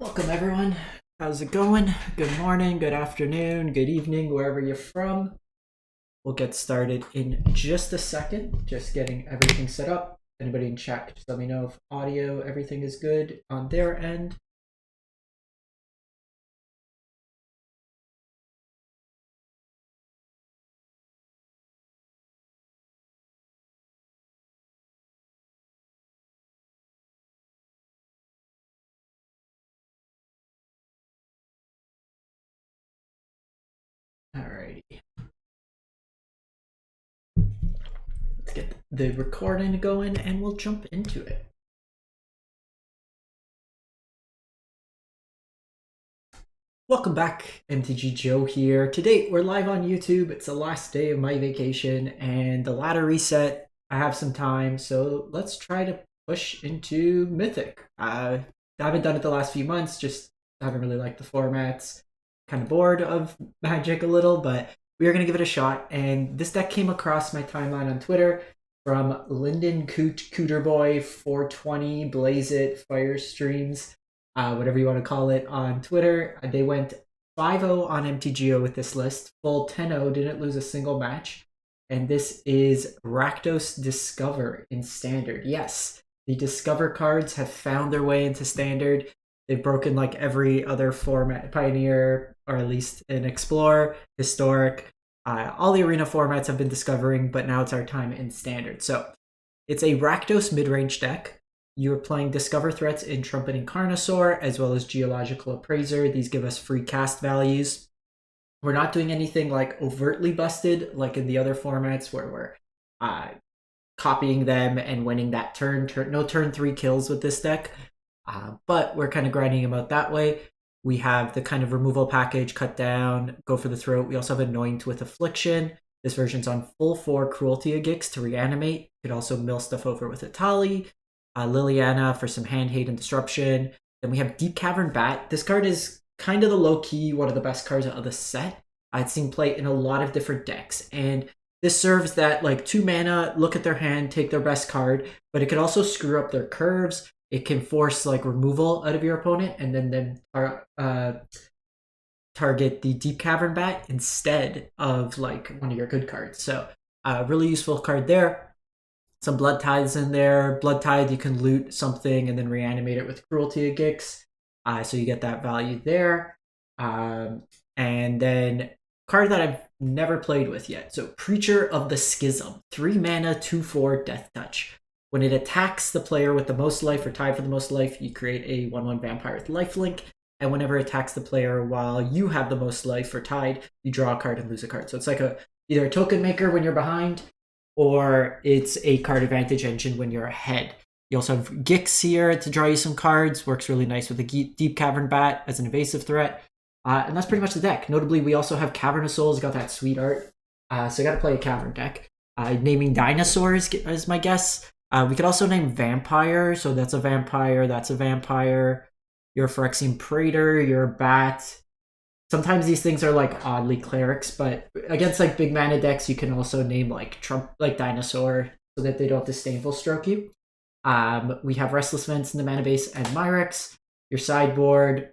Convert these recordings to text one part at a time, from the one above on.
Welcome everyone. How's it going? Good morning, good afternoon, good evening, wherever you're from. We'll get started in just a second. Just getting everything set up. Anybody in chat, just let me know if audio, everything is good on their end. Alrighty. Let's get the recording going and we'll jump into it. Welcome back, MTG Joe here. Today we're live on YouTube. It's the last day of my vacation and the ladder reset. I have some time, so let's try to push into Mythic. I haven't done it the last few months, just haven't really liked the formats. Kind of bored of Magic a little, but we are going to give it a shot. And this deck came across my timeline on Twitter from Lyndon Cooterboy 420 Blaze It Fire Streams. Whatever you want to call it, on Twitter. They went 5-0 on MTGA with this list, full 10-0, didn't lose a single match. And this is Rakdos Discover in Standard. Yes, the Discover cards have found their way into Standard. They've broken like every other format, Pioneer, or at least an Explorer, Historic. All the Arena formats have been discovering, but now it's our time in Standard. So it's a Rakdos mid-range deck. You're playing Discover threats in Trumpeting Carnosaur, as well as Geological Appraiser. These give us free cast values. We're not doing anything like overtly busted, like in the other formats where we're copying them and winning that turn. No turn 3 kills with this deck, but we're kind of grinding them out that way. We have the kind of removal package, Cut Down, Go for the Throat. We also have Anoint with Affliction. This version's on full 4 Cruelty of Gix to reanimate. You could also mill stuff over with Atali. Liliana for some hand hate and disruption. Then we have Deep Cavern Bat. This card is kind of the low-key, one of the best cards out of the set. I'd seen play in a lot of different decks, and this serves that like 2 mana, look at their hand, take their best card, but it can also screw up their curves. It can force like removal out of your opponent, and then target the Deep Cavern Bat instead of like one of your good cards. So really useful card there. Some Blood Tides in there. Blood Tide, you can loot something and then reanimate it with Cruelty of Gix. So you get that value there. And then card that I've never played with yet. So Preacher of the Schism. 3 mana, 2/4 Death Touch. When it attacks the player with the most life or tied for the most life, you create a 1/1 vampire with lifelink. And whenever it attacks the player while you have the most life or tied, you draw a card and lose a card. So it's like either a token maker when you're behind, or it's a card advantage engine when you're ahead. You also have Gix here to draw you some cards. Works really nice with the Deep Cavern Bat as an evasive threat. And that's pretty much the deck. Notably, we also have Cavern of Souls, got that sweet art. So I got to play a Cavern deck. Naming dinosaurs is my guess. We could also name Vampire. So that's a Vampire, that's a Vampire. You're a Phyrexian Praetor, you're a Bat. Sometimes these things are like oddly clerics, but against like big mana decks, you can also name like Dinosaur so that they don't disdainful stroke you. We have Restless Vents in the mana base and Myrex. Your sideboard,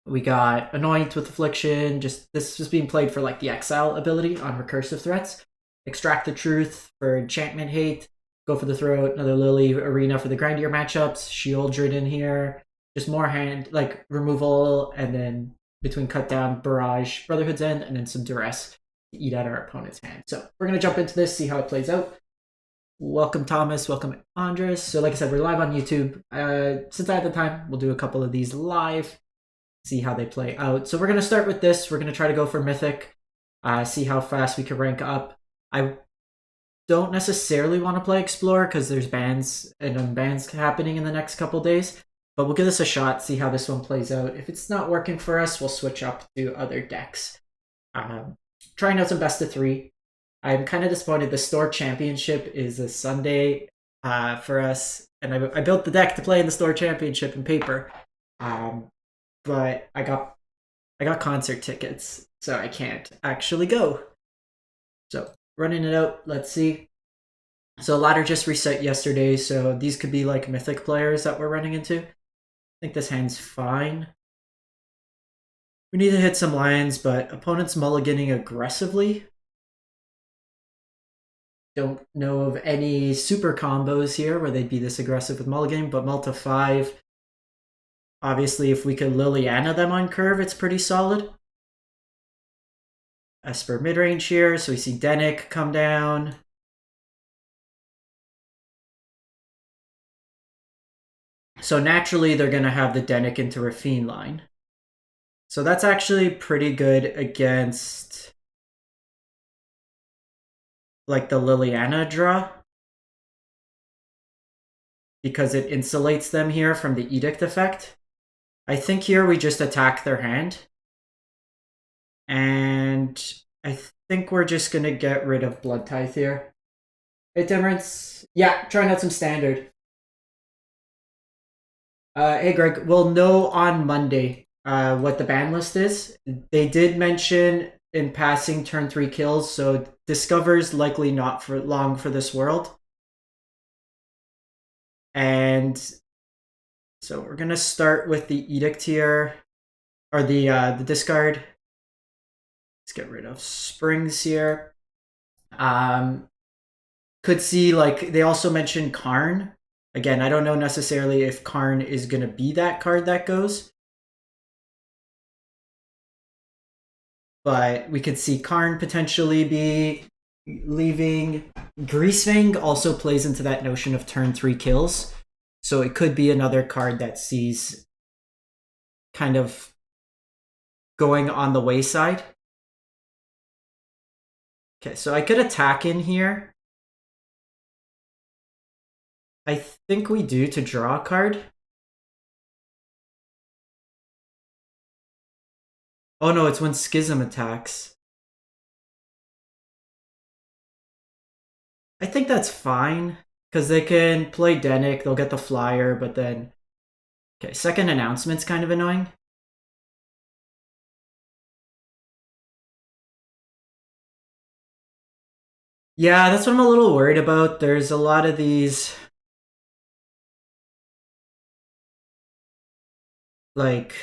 we got Anoint with Affliction. This is being played for like the Exile ability on recursive threats. Extract the Truth for enchantment hate. Go for the Throat. Another Lily Arena for the grindier matchups. Shieldred in here. Just more hand like removal, and then between Cut Down, Barrage, Brotherhood's End, and then some Duress to eat out our opponent's hand. So we're going to jump into this, see how it plays out. Welcome, Thomas. Welcome, Andres. So like I said, we're live on YouTube. Since I have the time, we'll do a couple of these live, see how they play out. So we're going to start with this. We're going to try to go for Mythic, see how fast we can rank up. I don't necessarily want to play Explorer because there's bans and unbans happening in the next couple days. But we'll give this a shot, see how this one plays out. If it's not working for us, we'll switch up to other decks. Trying out some best of 3. I'm kind of disappointed. The Store Championship is a Sunday for us. And I built the deck to play in the Store Championship in paper. But I got concert tickets, so I can't actually go. So running it out, let's see. So ladder just reset yesterday, so these could be like Mythic players that we're running into. think this hand's fine. We need to hit some lands, but opponent's mulliganing aggressively. Don't know of any super combos here where they'd be this aggressive with mulliganing, but Multi 5. Obviously, if we could Liliana them on curve, it's pretty solid. Esper midrange here, so we see Denick come down. So naturally, they're going to have the Denick into Rafine line. So that's actually pretty good against like the Liliana draw, because it insulates them here from the Edict effect. I think here we just attack their hand. And I think we're just going to get rid of Blood Tithe here. Hey, Dimir, yeah, trying out some Standard. Hey, Greg, we'll know on Monday what the ban list is. They did mention in passing turn 3 kills, so Discover's likely not for long for this world. And so we're going to start with the Edict here, or the discard. Let's get rid of Springs here. Could see, like, they also mentioned Karn. Again, I don't know necessarily if Karn is going to be that card that goes. But we could see Karn potentially be leaving. Greasefang also plays into that notion of turn 3 kills. So it could be another card that sees kind of going on the wayside. Okay, so I could attack in here. I think we do to draw a card. Oh no, it's when Schism attacks. I think that's fine, because they can play Denick, they'll get the flyer, but then... Okay, second announcement's kind of annoying. Yeah, that's what I'm a little worried about. There's a lot of these... Like...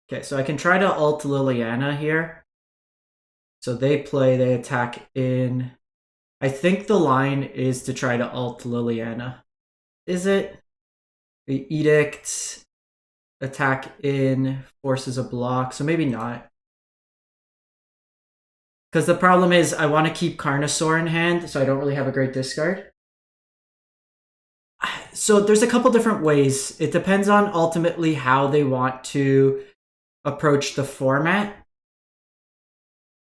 Okay, so I can try to ult Liliana here. So they attack in... I think the line is to try to ult Liliana. Is it? The Edict, attack in, forces a block, so maybe not. Because the problem is I want to keep Carnosaur in hand, so I don't really have a great discard. So there's a couple different ways. It depends on ultimately how they want to approach the format.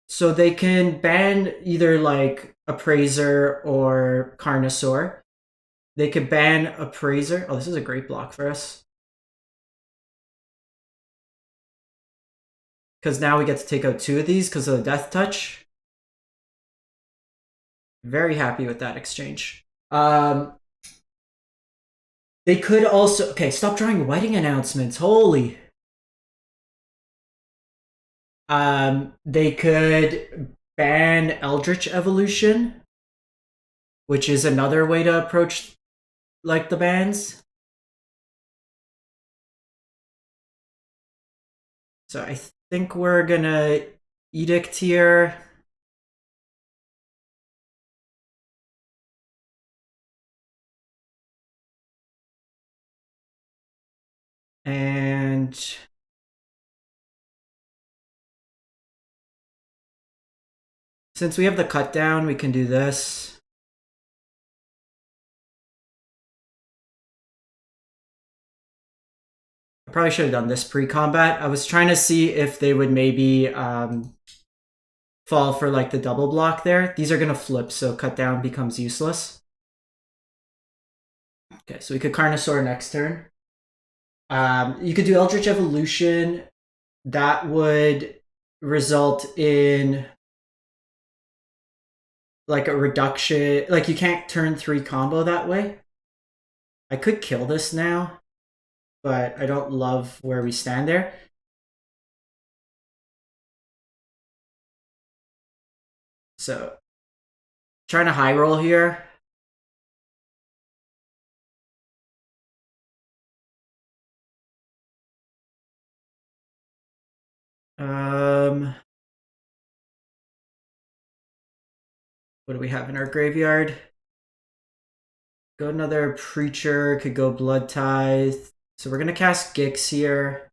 So they can ban either like Appraiser or Carnosaur. They could ban Appraiser. Oh, this is a great block for us. Because now we get to take out 2 of these because of the Death Touch. Very happy with that exchange. They could also... Okay, stop drawing wedding announcements. Holy... They could ban Eldritch Evolution, which is another way to approach like the bans. So I think we're gonna Edict here. And since we have the cut down, we can do this. I probably should have done this pre-combat. I was trying to see if they would maybe fall for like the double block there. These are going to flip, so cut down becomes useless. Okay, so we could Carnosaur next turn. You could do Eldritch Evolution. That would result in like a reduction. Like you can't turn 3 combo that way. I could kill this now, but I don't love where we stand there. So trying to high roll here. What do we have in our graveyard? Go another Preacher, could go Blood Tithe. So we're gonna cast Gix here.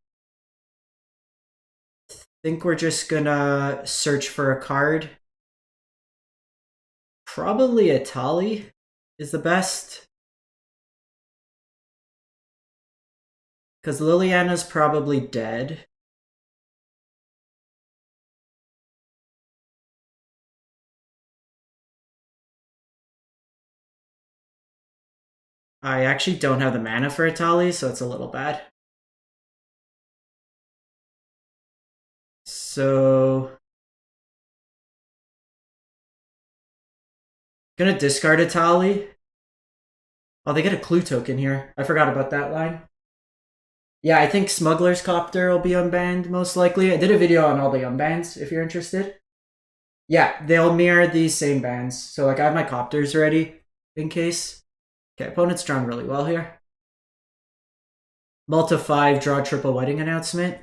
Think we're just gonna search for a card. Probably a Tali is the best. Because Liliana's probably dead. I actually don't have the mana for a Tali, so it's a little bad. So gonna discard a Tali. Oh, they get a clue token here. I forgot about that line. Yeah, I think Smuggler's Copter will be unbanned, most likely. I did a video on all the unbans, if you're interested. Yeah, they'll mirror these same bans. So, like, I have my Copters ready, in case. Okay, opponent's drawn really well here. Multi 5, draw triple wedding announcement.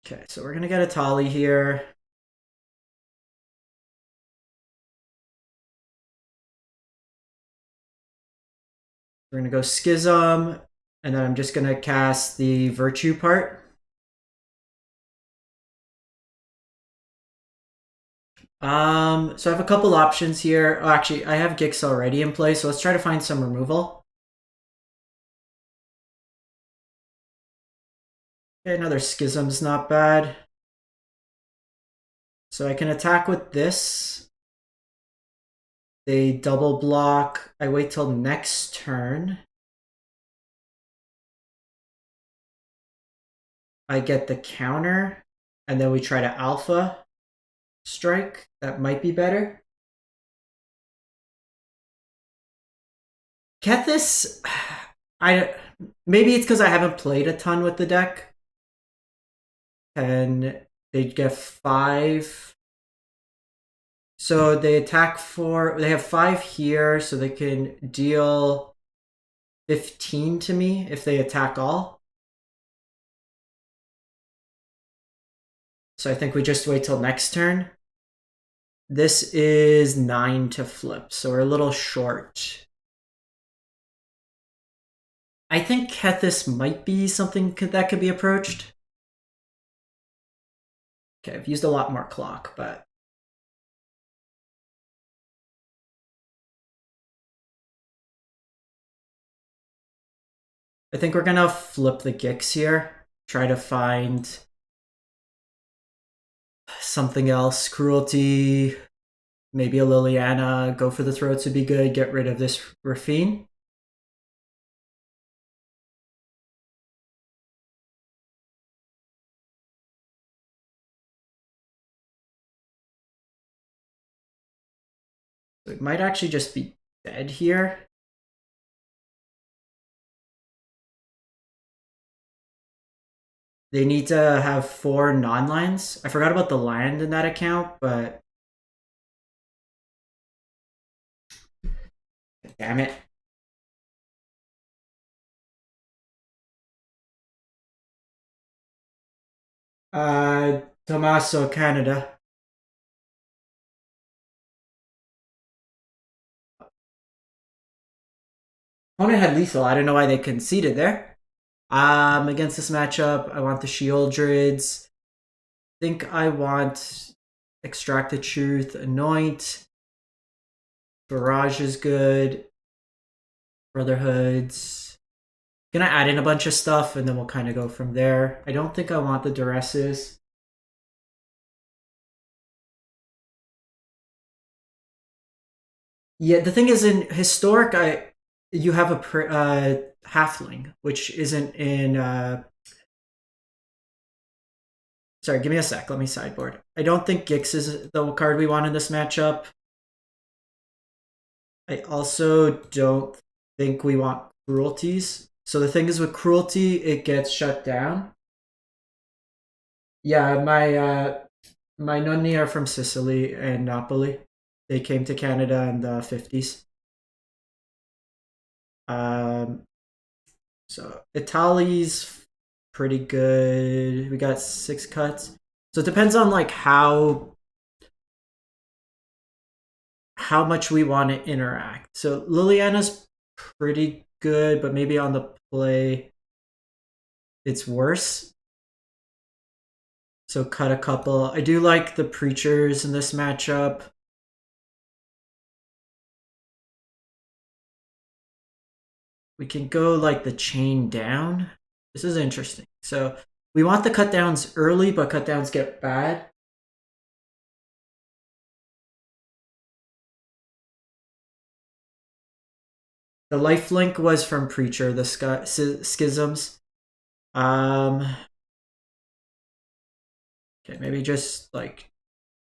Okay, so we're gonna get a Tali here. We're gonna go Schism, and then I'm just gonna cast the Virtue part. So I have a couple options here. Oh, actually, I have Gix already in play, so let's try to find some removal. Okay, another Schism's not bad. So I can attack with this. They double block. I wait till next turn. I get the counter, and then we try to alpha strike. That might be better. Kethis, maybe it's because I haven't played a ton with the deck. And they get 5. So they attack for, they have 5 here, so they can deal 15 to me if they attack all. So I think we just wait till next turn. This is 9 to flip, so we're a little short. I think Kethis might be something that could be approached. Okay, I've used a lot more clock, but I think we're gonna flip the Gix here. Try to find something else. Cruelty, maybe a Liliana. Go for the Throats would be good. Get rid of this Rafine. So it might actually just be dead here. They need to have 4 non-lands. I forgot about the land in that account, but damn it. Tommaso, Canada. Opponent had lethal. I don't know why they conceded there. Against this matchup, I want the Shieldrids. Think I want Extract the Truth, Anoint. Barrage is good. Brotherhoods. Gonna add in a bunch of stuff and then we'll kind of go from there. I don't think I want the Duresses. Yeah, the thing is, in Historic, you have a Halfling, which isn't in. Sorry, give me a sec. Let me sideboard. I don't think Gix is the card we want in this matchup. I also don't think we want Cruelties. So the thing is, with Cruelty, it gets shut down. Yeah, my nonni are from Sicily and Napoli. They came to Canada in the 50s. So Italy's pretty good. We got 6 cuts. So it depends on like how much we want to interact. So Liliana's pretty good, but maybe on the play it's worse. So cut a couple. I do like the Preachers in this matchup. We can go like the chain down. This is interesting. So we want the cut downs early, but cut downs get bad. The lifelink was from Preacher, the schisms. Okay, maybe just like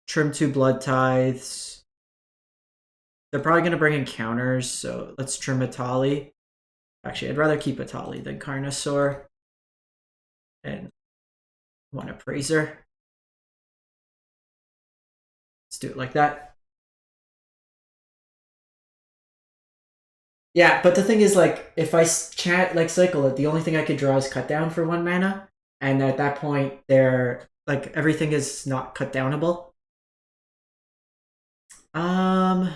trim 2 blood tithes. They're probably going to bring in counters, so let's trim Atali. Actually, I'd rather keep Atali than Carnosaur. And one Appraiser. Let's do it like that. Yeah, but the thing is, like, if I cycle it, the only thing I could draw is cut down for 1 mana. And at that point, like, everything is not cut downable. I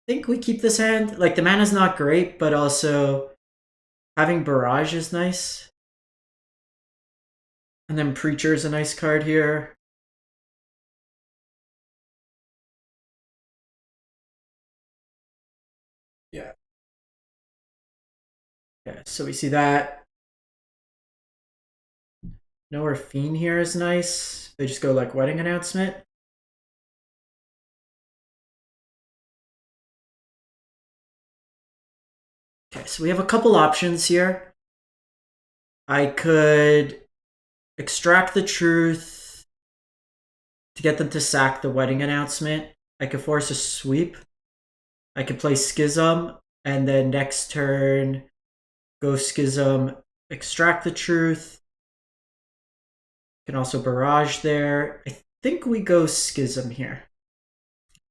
think we keep this hand. Like, the mana's not great, but also having Barrage is nice. And then Preacher's a nice card here. Yeah. Yeah, so we see that. Nowhere Fiend here is nice. They just go like Wedding Announcement. Okay, so we have a couple options here. I could extract the truth to get them to sack the Wedding Announcement. I could force a sweep. I could play Schism, and then next turn go Schism, extract the truth. Can also Barrage there. I think we go Schism here.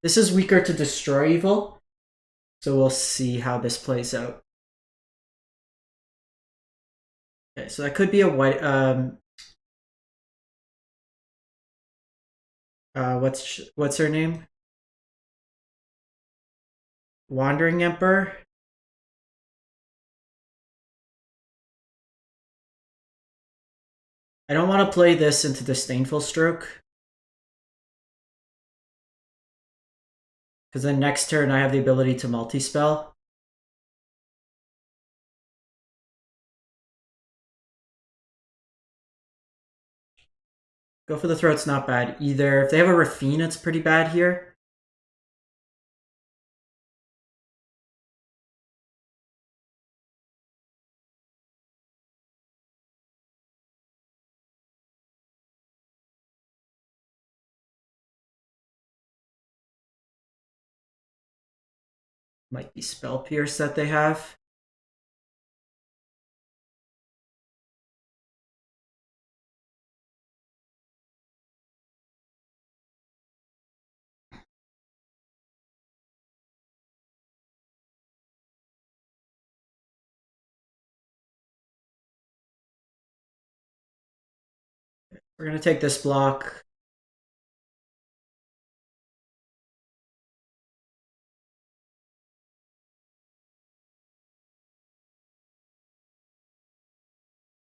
This is weaker to Destroy Evil, so we'll see how this plays out. Okay, so that could be a white. What's her name? Wandering Emperor. I don't want to play this into Disdainful Stroke, because then next turn I have the ability to multi-spell. Go for the Throat's not bad either. If they have a Rafine, it's pretty bad here. Might be Spell Pierce that they have. We're going to take this block.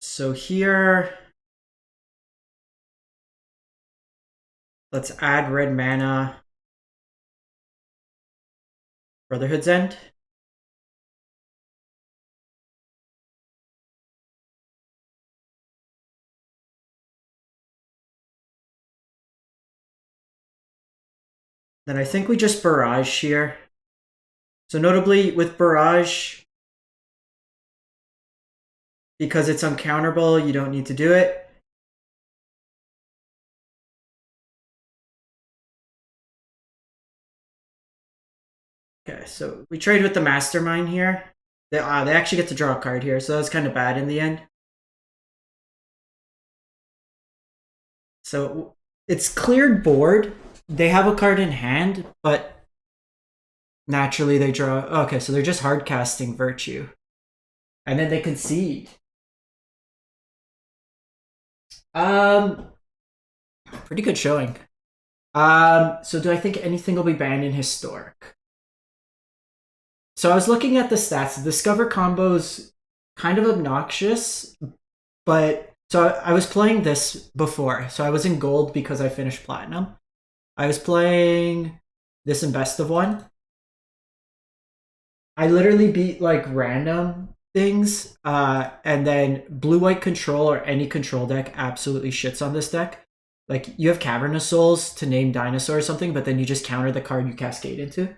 So here, let's add red mana. Brotherhood's End. Then I think we just Barrage here. So notably with Barrage, because it's uncounterable, you don't need to do it. Okay, so we trade with the Mastermind here. They actually get to draw a card here, so that was kind of bad in the end. So it's cleared board, they have a card in hand, but naturally they draw. Okay, so they're just hard casting Virtue, and then they concede. Pretty good showing. So do I think anything will be banned in Historic? So I was looking at the stats. The Discover combo's kind of obnoxious, but so I was playing this before. So I was in gold because I finished platinum. I was playing this in best of one. I literally beat like random things, and then blue-white control or any control deck absolutely shits on this deck. Like you have Cavern of Souls to name dinosaur or something, but then you just counter the card you cascade into.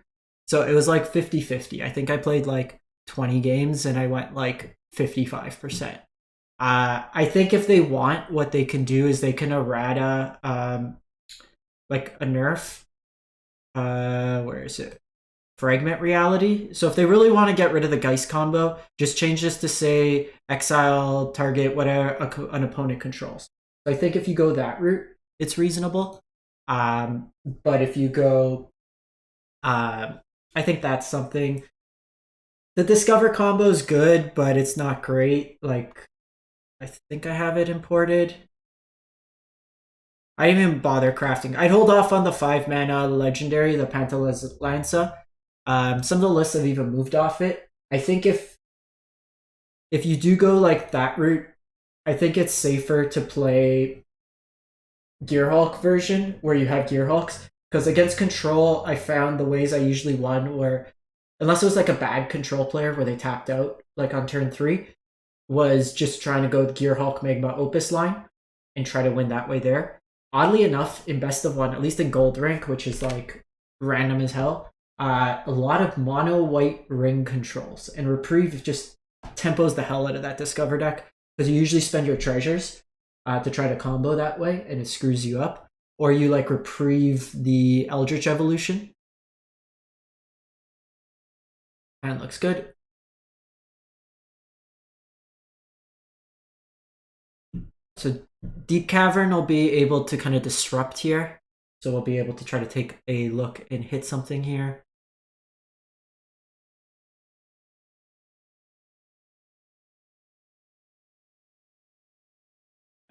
So it was like 50-50. I think I played like 20 games and I went like 55%. I think if they want, what they can do is they can errata like a nerf. Where is it? Fragment Reality. So if they really want to get rid of the Geist combo, just change this to say exile target whatever an opponent controls. So I think if you go that route, it's reasonable. But if you go, I think that's something. The Discover combo is good, but it's not great. Like, I think I have it imported. I didn't even bother crafting. I'd hold off on the 5-mana legendary, the Pantalanza. Some of the lists have even moved off it. I think if you do go like that route, I think it's safer to play Gearhulk version where you have Gearhulks. Because against control, I found the ways I usually won were, unless it was like a bad control player where they tapped out like on turn 3, was just trying to go Gearhulk Magma Opus line and try to win that way there. Oddly enough, in best of one, at least in gold rank, which is like random as hell, a lot of mono white ring controls, and Reprieve just tempos the hell out of that Discover deck because you usually spend your treasures to try to combo that way, and it screws you up. Or you like Reprieve the Eldritch Evolution, and looks good. So Deep Cavern will be able to kind of disrupt here. So we'll be able to try to take a look and hit something here.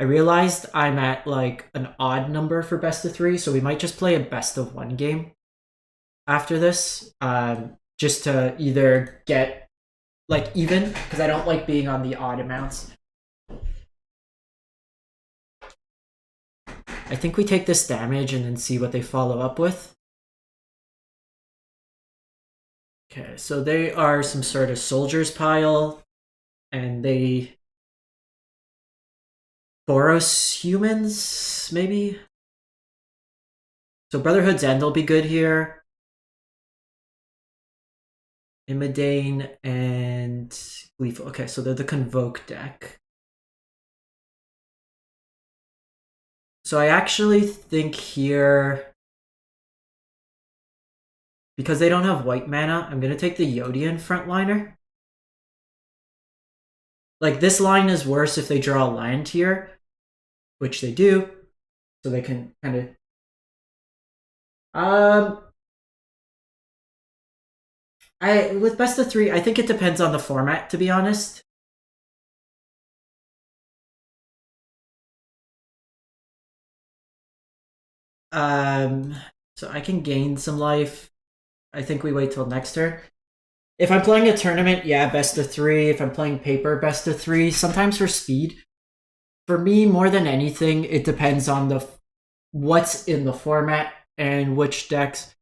I realized I'm at like an odd number for best of 3, so we might just play a best of 1 game after this, just to either get like even, because I don't like being on the odd amounts. I think we take this damage and then see what they follow up with. Okay, so they are some sort of soldiers pile, and they Boros humans, maybe? So Brotherhood's End will be good here. Imidane and Gleeful. Okay, so they're the Convoke deck. So I actually think here, because they don't have white mana, I'm going to take the Yodian frontliner. Like, this line is worse if they draw a land here, which they do. So they can kind of... with best of 3, I think it depends on the format, to be honest. So I can gain some life. I think we wait till next turn. If I'm playing a tournament, yeah, best of 3. If I'm playing paper, best of 3. Sometimes for speed. For me, more than anything, it depends on what's in the format and which decks.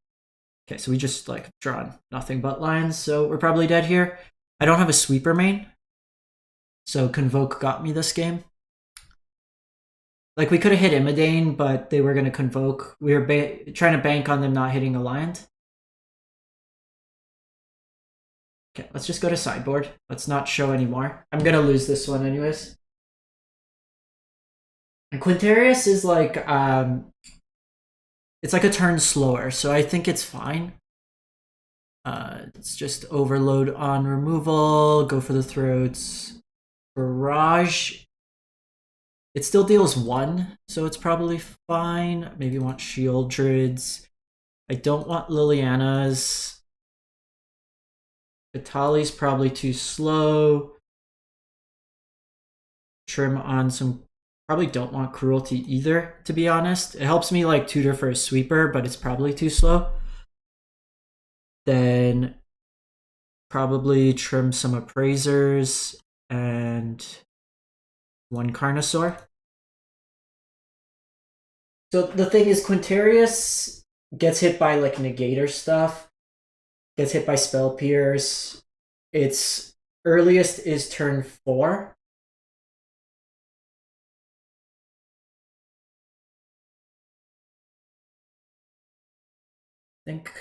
Okay, so we just like drawn nothing but lines, so we're probably dead here. I don't have a sweeper main, so Convoke got me this game. Like, we could have hit Imidane, but they were going to Convoke. We were trying to bank on them not hitting a land. Okay, let's just go to sideboard. Let's not show anymore. I'm going to lose this one anyways. And Quintarius is like, it's like a turn slower, so I think it's fine. Let's just overload on removal, go for the throats. Barrage. It still deals 1, so it's probably fine. Maybe want Shield Druids. I don't want Liliana's. Vitali's probably too slow. Trim on some. Probably don't want Cruelty either, to be honest. It helps me like tutor for a sweeper, but it's probably too slow. Then probably trim some Appraisers and 1 Carnosaur. So the thing is, Quintarius gets hit by like Negator stuff, gets hit by Spell Pierce. Its earliest is turn 4. I think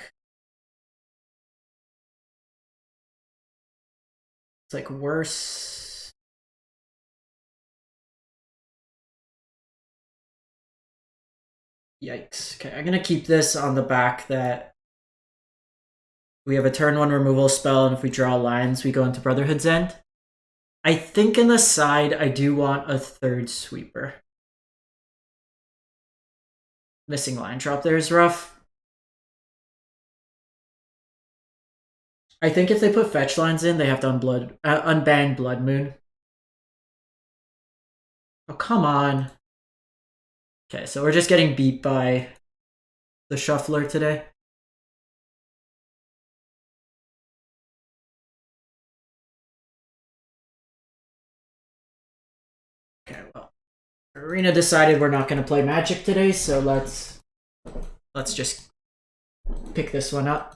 it's like worse. Yikes. Okay, I'm gonna keep this on the back that we have a turn 1 removal spell, and if we draw lines, we go into Brotherhood's End. I think in the side, I do want a 3rd sweeper. Missing line drop there is rough. I think if they put fetch lines in, they have to unban Blood Moon. Oh, come on. Okay, so we're just getting beat by the Shuffler today. Okay, well, Arena decided we're not going to play Magic today, so let's just pick this one up.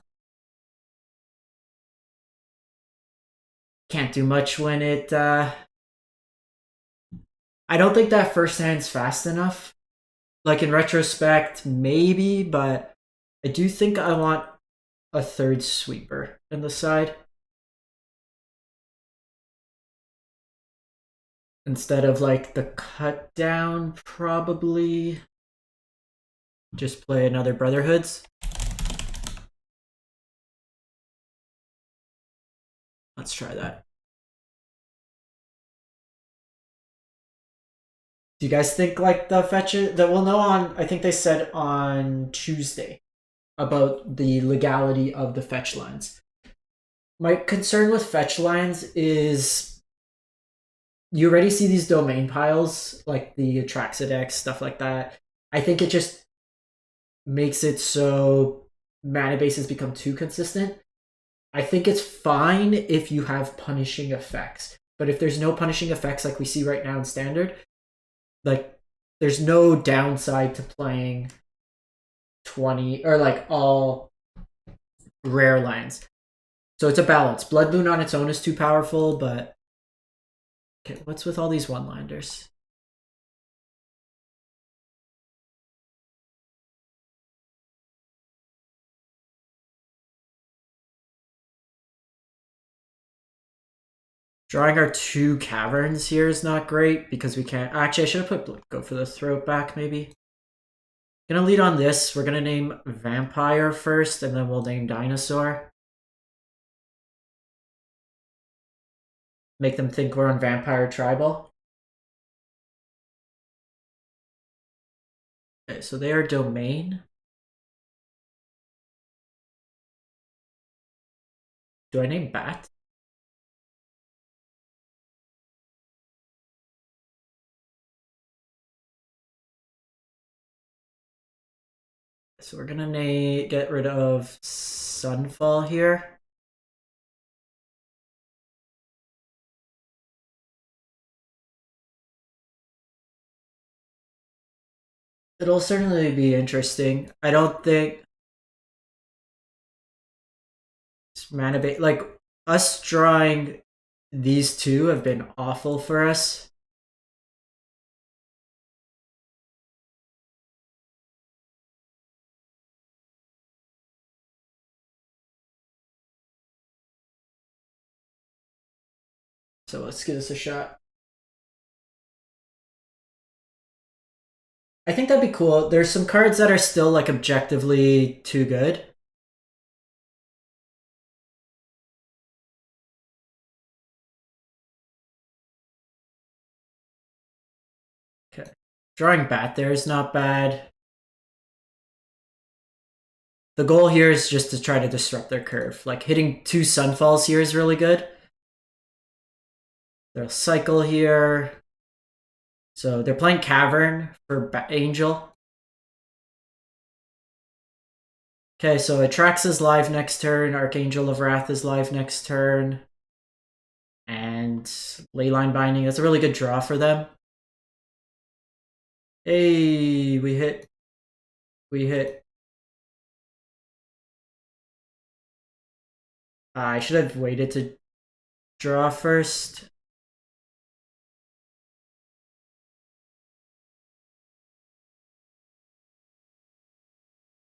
Can't do much when it... I don't think that first hand's fast enough. Like, in retrospect, maybe, but I do think I want a 3rd sweeper in the side. Instead of, like, the cut down, probably. Just play another Brotherhoods. Let's try that. Do you guys think like the fetches that we'll know on? I think they said on Tuesday about the legality of the fetch lines. My concern with fetch lines is you already see these domain piles like the Atraxidex, stuff like that. I think it just makes it so mana bases become too consistent. I think it's fine if you have punishing effects, but if there's no punishing effects like we see right now in Standard, like there's no downside to playing 20 or like all rare lands. So it's a balance. Blood Moon on its own is too powerful, but okay, what's with all these one-liners? Drawing our 2 Caverns here is not great because we can't... Actually, I should have go for the throat back, maybe. Gonna lead on this. We're gonna name Vampire first, and then we'll name Dinosaur. Make them think we're on Vampire Tribal. Okay, so they are Domain. Do I name Bat? So we're gonna get rid of Sunfall here. It'll certainly be interesting. I don't think mana base, like us drawing these 2 have been awful for us. So let's give this a shot. I think that'd be cool. There's some cards that are still like objectively too good. Drawing Bat there is not bad. The goal here is just to try to disrupt their curve. Like hitting 2 Sunfalls here is really good. They'll cycle here. So they're playing Cavern for Angel. Okay, so Atrax is live next turn. Archangel of Wrath is live next turn. And Leyline Binding, that's a really good draw for them. Hey, we hit. I should have waited to draw first.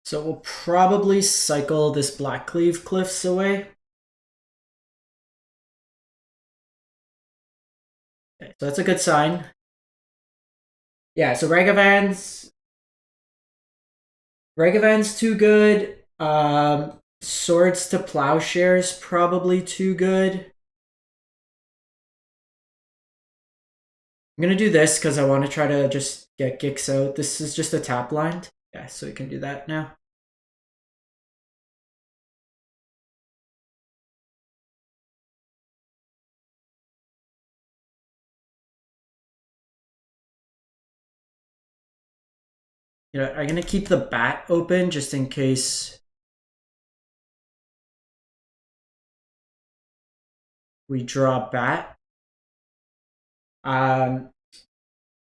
So we'll probably cycle this Blackcleave Cliffs away. Okay, so that's a good sign. Yeah, so Ragavan's too good. Swords to Plowshares probably too good. I'm gonna do this because I want to try to just get Gix out. This is just a tap blind. Yeah, so we can do that now. You know, I'm gonna keep the Bat open just in case we draw Bat. I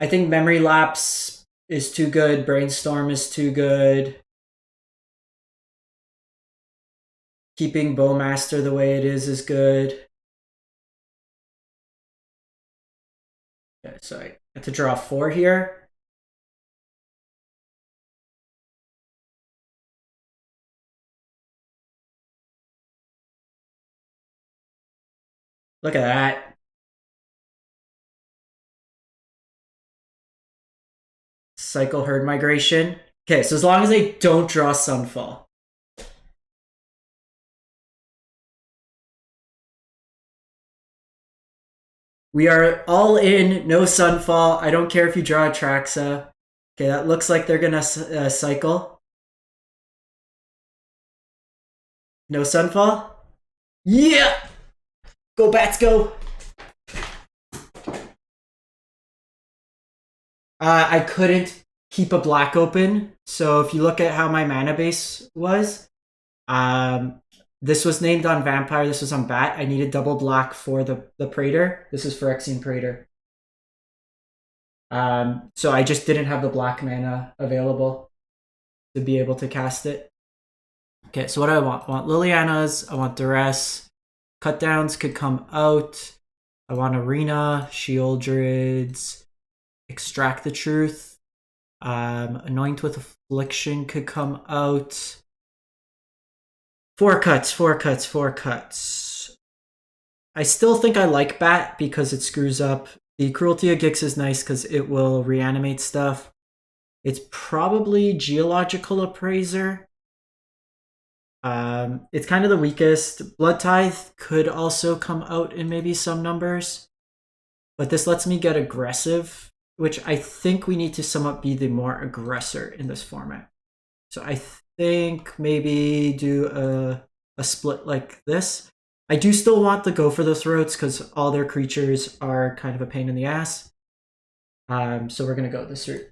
think Memory Lapse is too good. Brainstorm is too good. Keeping Bowmaster the way it is good. Okay, so I have to draw 4 here. Look at that. Cycle Herd Migration. Okay, so as long as they don't draw Sunfall. We are all in, no Sunfall. I don't care if you draw Atraxa. Okay, that looks like they're gonna cycle. No Sunfall? Yeah! Go Bats, go! I couldn't keep a black open, so if you look at how my mana base was, this was named on Vampire, this was on Bat. I needed double black for the Praetor. This is Phyrexian Praetor. So I just didn't have the black mana available to be able to cast it. Okay, so what do I want? I want Liliana's, I want Duress. Cut downs could come out. I want Arena, Sheoldred's, Extract the Truth. Anoint with Affliction could come out. 4 cuts. I still think I like Bat because it screws up. The Cruelty of Gix is nice because it will reanimate stuff. It's probably Geological Appraiser. It's kind of the weakest. Blood Tithe could also come out in maybe some numbers. But this lets me get aggressive, which I think we need to somewhat be the more aggressor in this format. So I think maybe do a split like this. I do still want to go for the throats because all their creatures are kind of a pain in the ass. So we're going to go this route.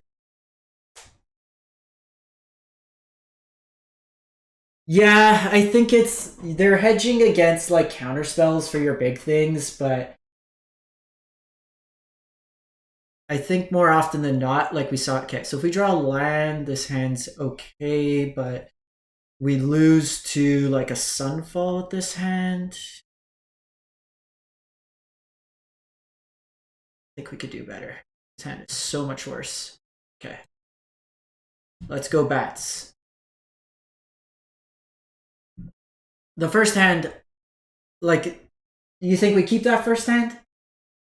Yeah, I think they're hedging against like counter spells for your big things, but I think more often than not, like we saw, okay, so if we draw land, this hand's okay, but we lose to like a Sunfall with this hand. I think we could do better. This hand is so much worse. Okay. Let's go Bats. The first hand, like, you think we keep that first hand?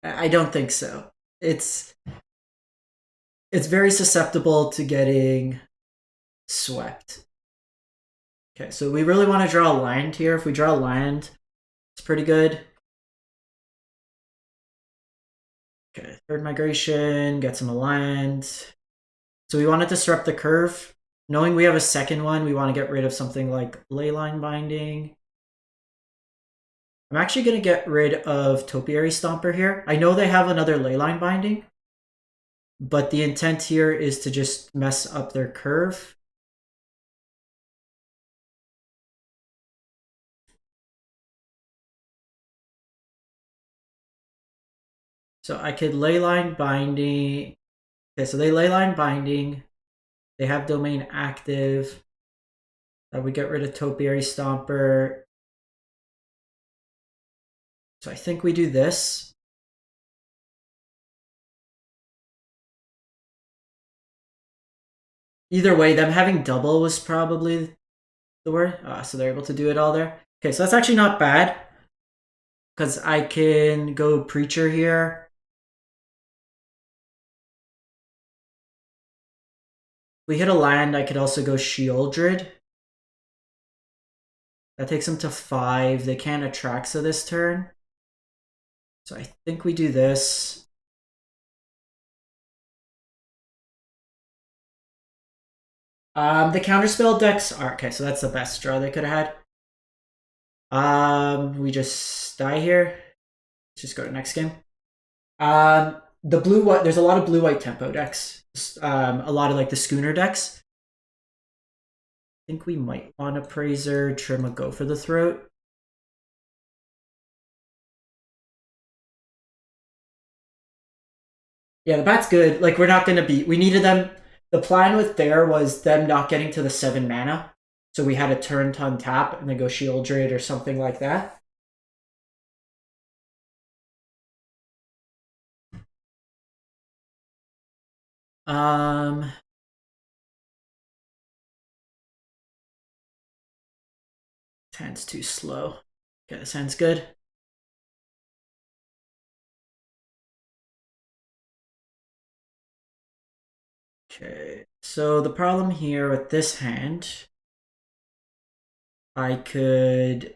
I don't think so. It's very susceptible to getting swept. Okay, so we really want to draw a land here. If we draw a land, it's pretty good. Okay, third migration, get some land. So we want to disrupt the curve. Knowing we have a second one, we want to get rid of something like Leyline Binding. I'm actually going to get rid of Topiary Stomper here. I know they have another Leyline Binding, but the intent here is to just mess up their curve. So I could Leyline Binding. Okay, so they Leyline Binding. They have Domain active. We get rid of Topiary Stomper. So I think we do this. Either way, them having double was probably the word. So they're able to do it all there. Okay, so that's actually not bad. Because I can go Preacher here. If we hit a land, I could also go Sheoldred. That takes them to 5. They can't Atraxa this turn. So I think we do this. The counterspell decks are okay, so that's the best draw they could have had. We just die here. Let's just go to next game. The blue white, there's a lot of blue white tempo decks. A lot of like the schooner decks. I think we might want a Praiser, trim a Go for the Throat. Yeah, the bat's good. Like, we're not going to beat. We needed them. The plan with there was them not getting to the 7 mana. So we had a turn to untap and then go Sheoldred or something like that. This hand's too slow. Okay, this hand's good. Okay, so the problem here with this hand, I could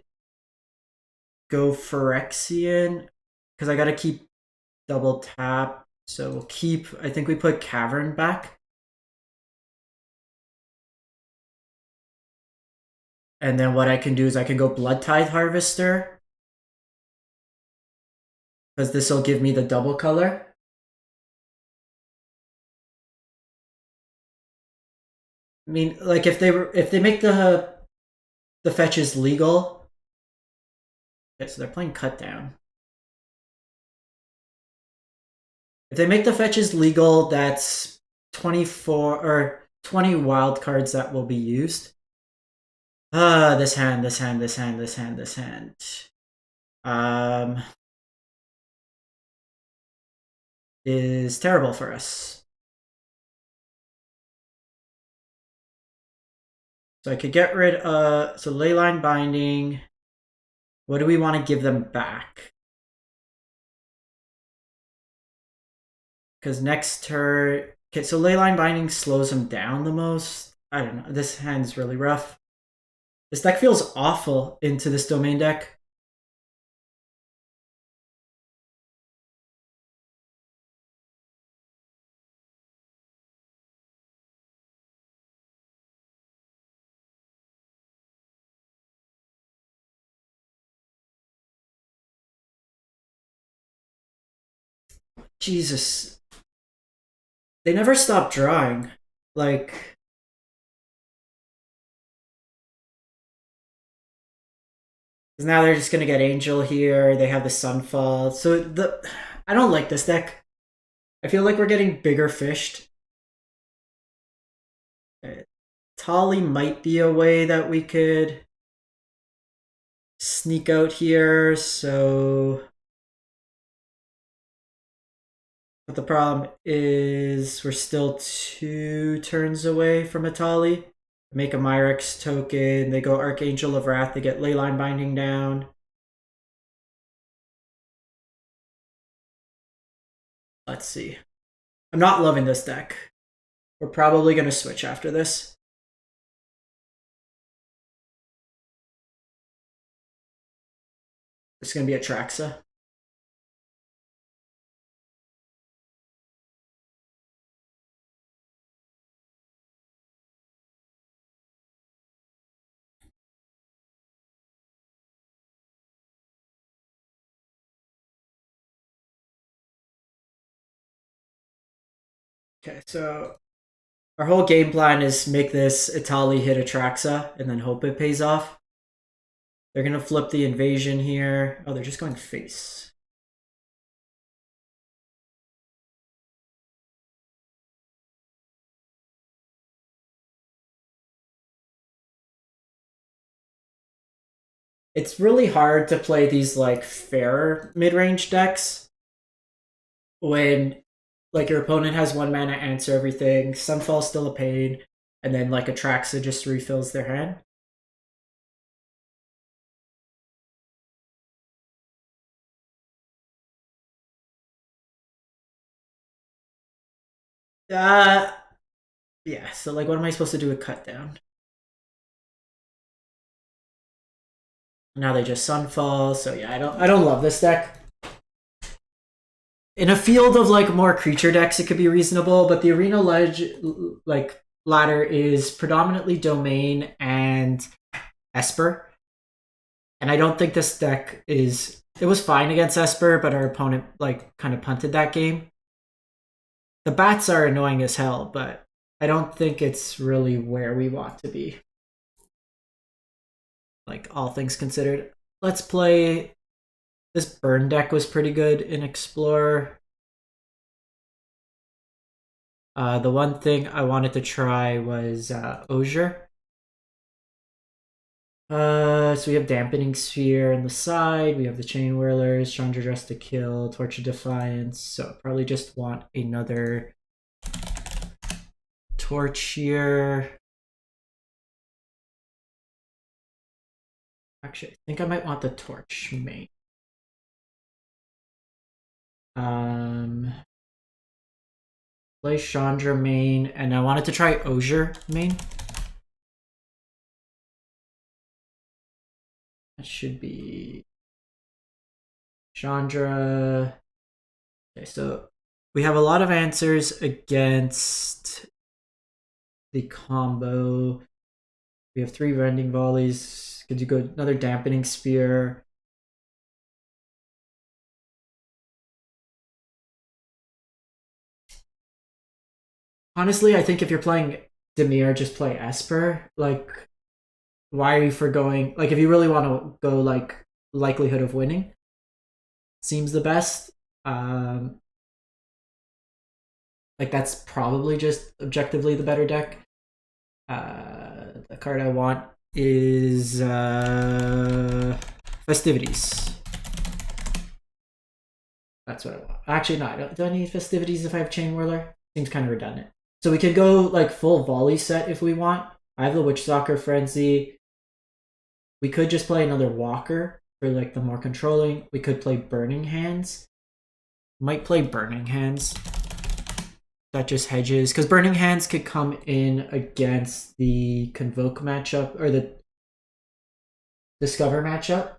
go Phyrexian, because I gotta keep double tap. So we'll keep, I think we put Cavern back. And then what I can do is I can go Blood Tithe Harvester, because this will give me the double color. I mean, like if they make the fetches legal. Okay, so they're playing Cut Down. If they make the fetches legal, that's 24 or 20 wild cards that will be used. This hand. Is terrible for us. So I could get rid of, so Leyline Binding. What do we want to give them back? Because next turn, okay, so Leyline Binding slows them down the most. I don't know, this hand's really rough. This deck feels awful into this domain deck. Jesus. They never stop drawing. Like, now they're just gonna get Angel here. They have the Sunfall. So I don't like this deck. I feel like we're getting bigger fished. Tali might be a way that we could sneak out here. So, but the problem is we're still 2 turns away from a Tali. Make a Myrex token. They go Archangel of Wrath. They get Leyline Binding down. Let's see. I'm not loving this deck. We're probably going to switch after this. It's going to be a Traxa. Okay, so our whole game plan is make this Itali hit Atraxa and then hope it pays off. They're gonna flip the invasion here. Oh, they're just going face. It's really hard to play these like fair mid-range decks when like your opponent has 1 mana answer everything, Sunfall's still a pain, and then like Atraxa just refills their hand. Uh yeah, so like what am I supposed to do with cut down? Now they just Sunfall, so yeah, I don't love this deck. In a field of like more creature decks, it could be reasonable, but the arena ledge like ladder is predominantly domain and Esper. And I don't think this deck is it was fine against Esper, but our opponent like kind of punted that game. The bats are annoying as hell, but I don't think it's really where we want to be. Like all things considered. Let's play this burn deck was pretty good in Explorer. The one thing I wanted to try was Osier. So we have Dampening Sphere on the side. We have the Chain Whirlers, Chandra Dress to Kill, Torch of Defiance. So probably just want another Torch here. Actually, I think I might want the Torch main. Play Chandra main, and I wanted to try Osier main. That should be Chandra. Okay, so we have a lot of answers against the combo. We have 3 Rending Volleys. Could you go another Dampening Spear? Honestly, I think if you're playing Dimir, just play Esper. Like, why are you forgoing? Like, if you really want to go like likelihood of winning, seems the best. Like that's probably just objectively the better deck. The card I want is Festivities. That's what I want. Actually, no. Do I need Festivities if I have Chain Whirler? Seems kind of redundant. So we could go like full volley set if we want. I have the Witch Stalker Frenzy. We could just play another Walker for like the more controlling. We could play Burning Hands. Might play Burning Hands. That just hedges. Because Burning Hands could come in against the Convoke matchup or the Discover matchup.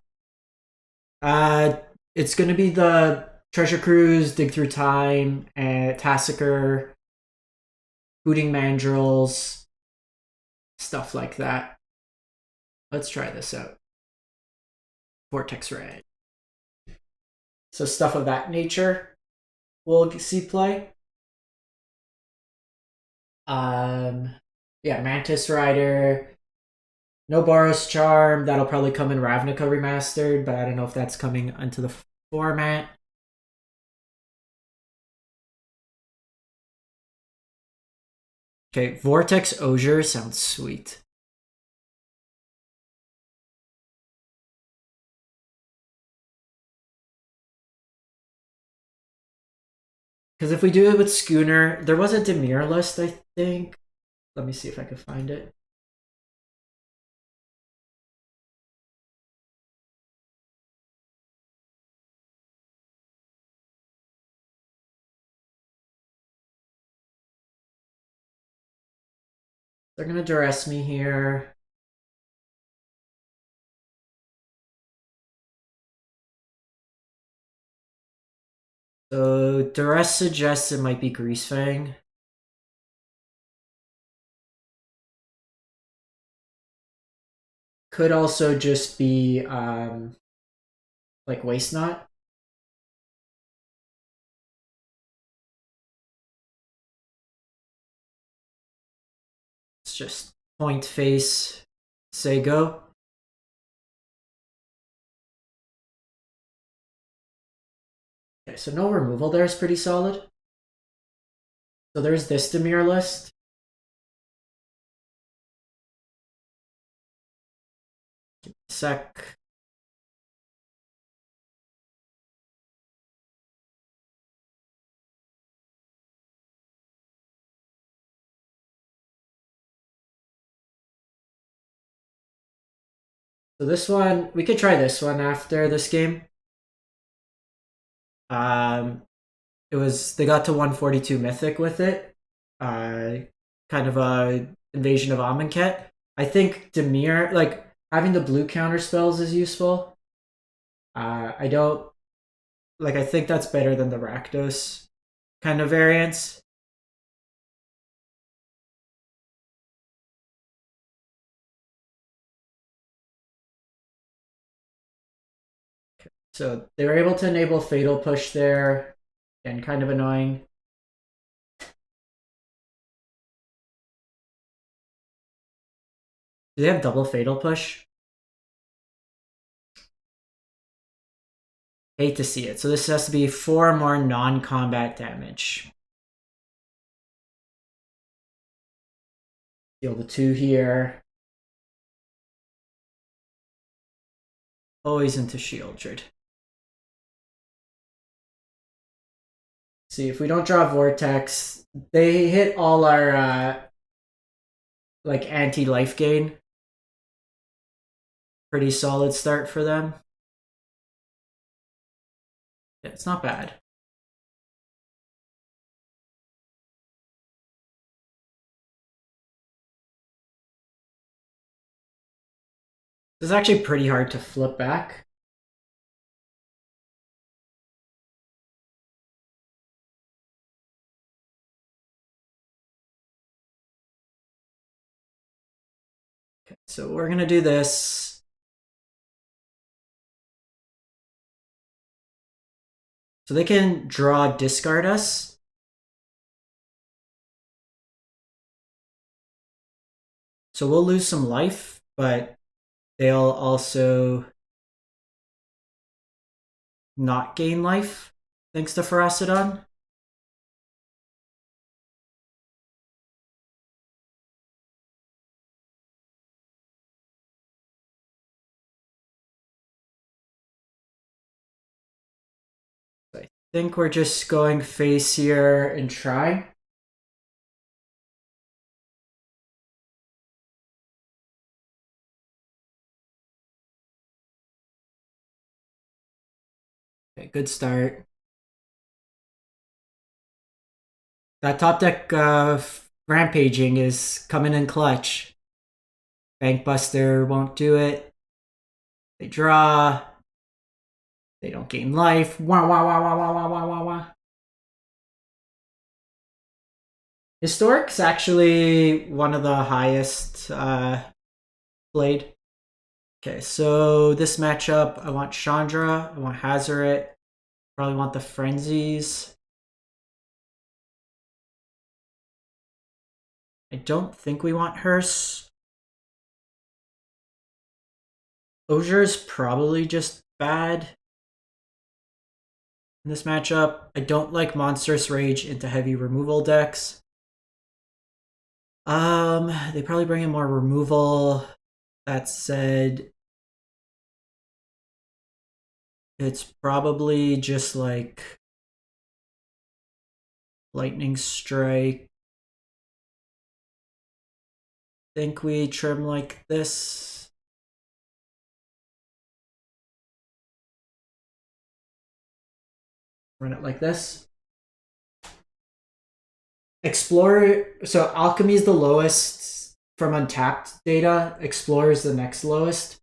It's going to be the Treasure Cruise, Dig Through Time, Tassiker, Hooting Mandrills, stuff like that. Let's try this out. Vortex Red. So stuff of that nature we'll see play. Yeah, Mantis Rider. No Boros Charm. That'll probably come in Ravnica Remastered, but I don't know if that's coming into the format. Okay, Vortex Osier sounds sweet. Because if we do it with Schooner, there was a Dimir list, I think. Let me see if I can find it. They're gonna duress me here. So duress suggests it might be Greasefang. Could also just be like Waste Not. just point, face, say go. Okay, so no removal there is pretty solid. So there's this Dimir list. Give me a sec. So this one, we could try this one after this game. They got to 142 Mythic with it. Kind of a Invasion of Amonkhet. I think Dimir, like, having the blue counter spells is useful. I think that's better than the Rakdos kind of variants. So they were able to enable Fatal Push there, and kind of annoying. Do they have double Fatal Push? Hate to see it. So this has to be 4 more non-combat damage. Deal the 2 here. Always into Shieldred. See, if we don't draw Vortex, they hit all our like anti-life gain. Pretty solid start for them. Yeah, it's not bad. This is actually pretty hard to flip back. Okay, so we're gonna do this. So they can draw discard us. So we'll lose some life, but they'll also not gain life thanks to Ferocidon. I think we're just going face here and try. Okay, good start. That top deck rampaging is coming in clutch. Bankbuster won't do it. They draw. They don't gain life. Wah, wah, wah, wah, wah, wah, wah, wah, wah. Historic's actually one of the highest played. Okay, so this matchup, I want Chandra, I want Hazoret, probably want the Frenzies. I don't think we want Hearse. Ozier's probably just bad in this matchup. I don't like Monstrous Rage into heavy removal decks. They probably bring in more removal. That said, it's probably just like Lightning Strike. Think we trim like this. Run it like this. Explorer, so Alchemy is the lowest from untapped data. Explorer is the next lowest.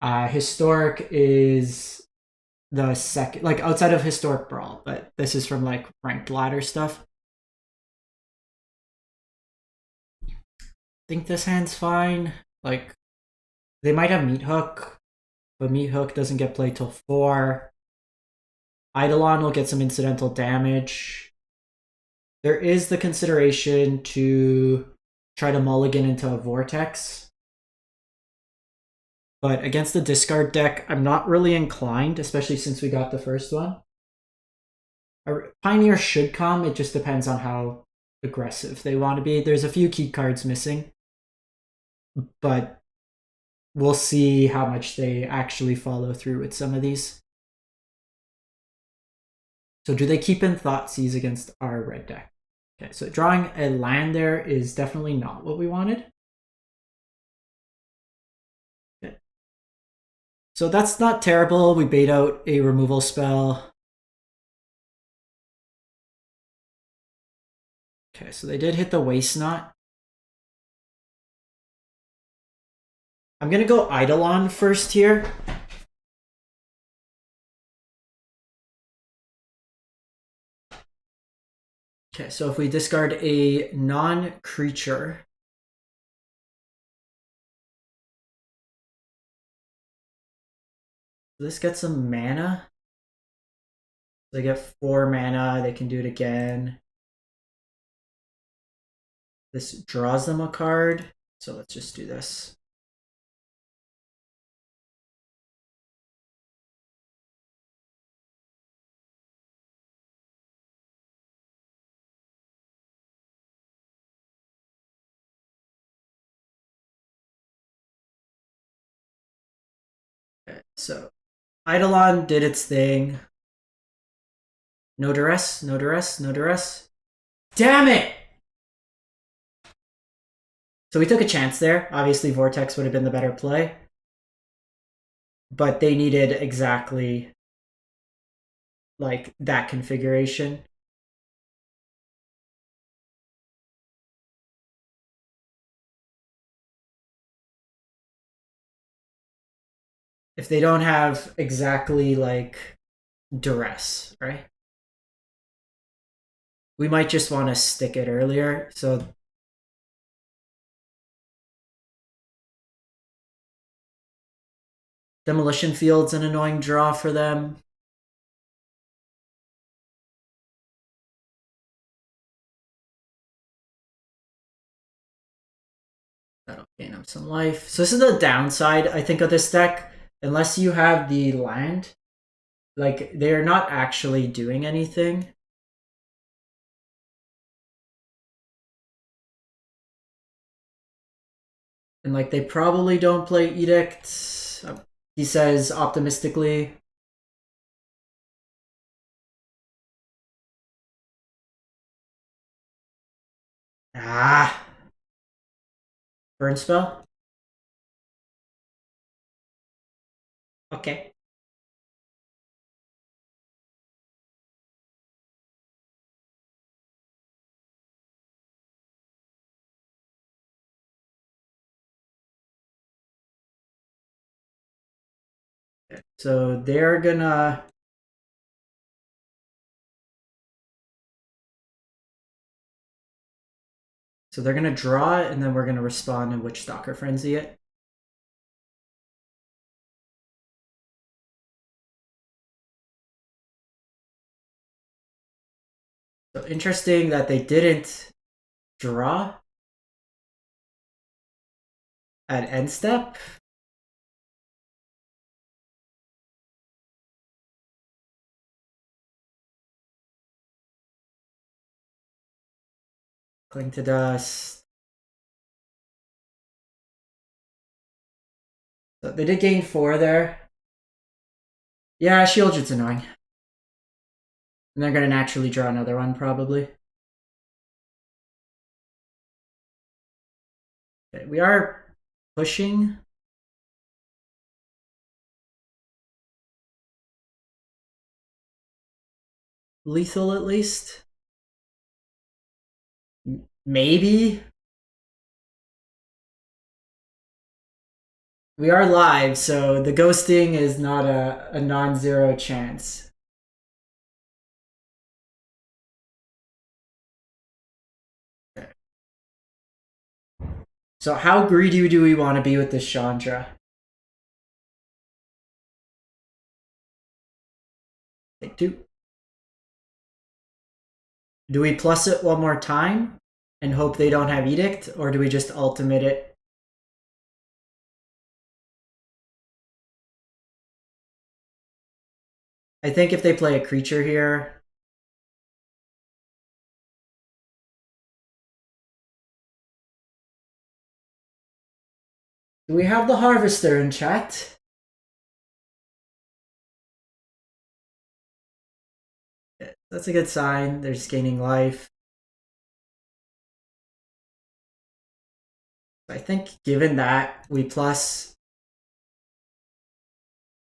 Historic is the second, like outside of Historic Brawl, but this is from like ranked ladder stuff. I think this hand's fine. Like, they might have Meat Hook, but Meat Hook doesn't get played till 4. Eidolon will get some incidental damage. There is the consideration to try to mulligan into a Vortex. But against the discard deck, I'm not really inclined, especially since we got the first one. Pioneer should come, it just depends on how aggressive they want to be. There's a few key cards missing, but we'll see how much they actually follow through with some of these. So do they keep in Thoughtseize against our red deck? Okay, so drawing a land there is definitely not what we wanted. Okay. So that's not terrible. We bait out a removal spell. Okay, so they did hit the Waste Knot. I'm going to go Eidolon first here. Okay, so if we discard a non-creature, this gets some mana. They get 4 mana, they can do it again. This draws them a card, so let's just do this. Okay, so Eidolon did its thing. No duress, no duress, no duress. Damn it! So we took a chance there. Obviously, Vortex would have been the better play. But they needed exactly like that configuration. If they don't have exactly like duress, right? We might just want to stick it earlier. So Demolition Field's an annoying draw for them. That'll gain them some life. So this is the downside, I think, of this deck. Unless you have the land, like, they're not actually doing anything. And, like, they probably don't play Edict. He says optimistically. Ah! Burn spell? Okay. So they're gonna... So they're gonna draw it, and then we're gonna respond and Witchstalker Frenzy it. So interesting that they didn't draw at end step. Cling to Dust. So they did gain 4 there. Yeah, Shield Jut's annoying. And they're gonna naturally draw another one, probably. Okay, we are pushing. Lethal, at least. Maybe. We are live, so the ghosting is not a non-zero chance. Okay. So how greedy do we want to be with this Chandra? Take 2. Do we plus it one more time? and hope they don't have Edict, or do we just ultimate it? I think if they play a creature here... Do we have the Harvester in chat? That's a good sign. They're just gaining life. I think given that, we plus...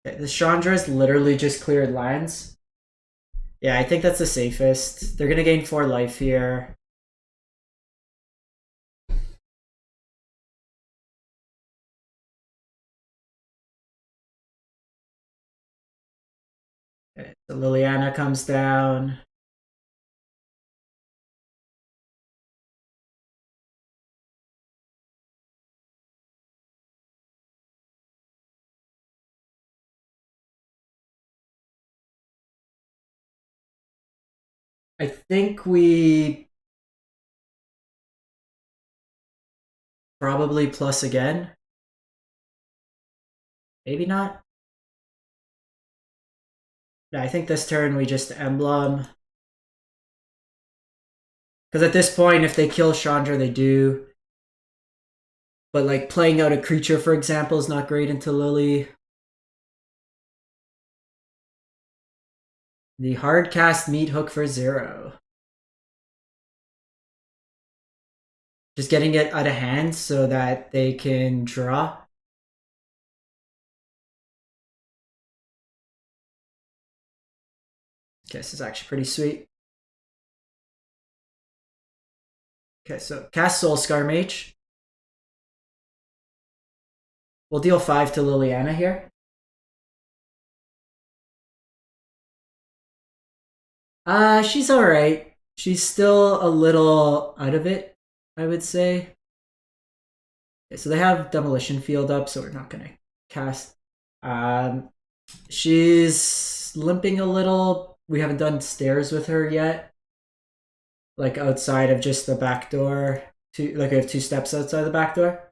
Okay, the Chandra's literally just cleared lands. Yeah, I think that's the safest. They're gonna gain 4 life here. Okay, so Liliana comes down. I think we probably plus again. Maybe not. No, I think this turn we just emblem. Because at this point, if they kill Chandra, they do. But like playing out a creature, for example, is not great into Lily. The hard cast meat hook for 0. Just getting it out of hand so that they can draw. Okay, this is actually pretty sweet. Okay, so cast Soulscar Mage. We'll deal 5 to Liliana here. She's alright. She's still a little out of it, I would say. Okay, so they have Demolition Field up, so we're not gonna cast. She's limping a little. We haven't done stairs with her yet. Like outside of just the back door. Like we have 2 steps outside the back door.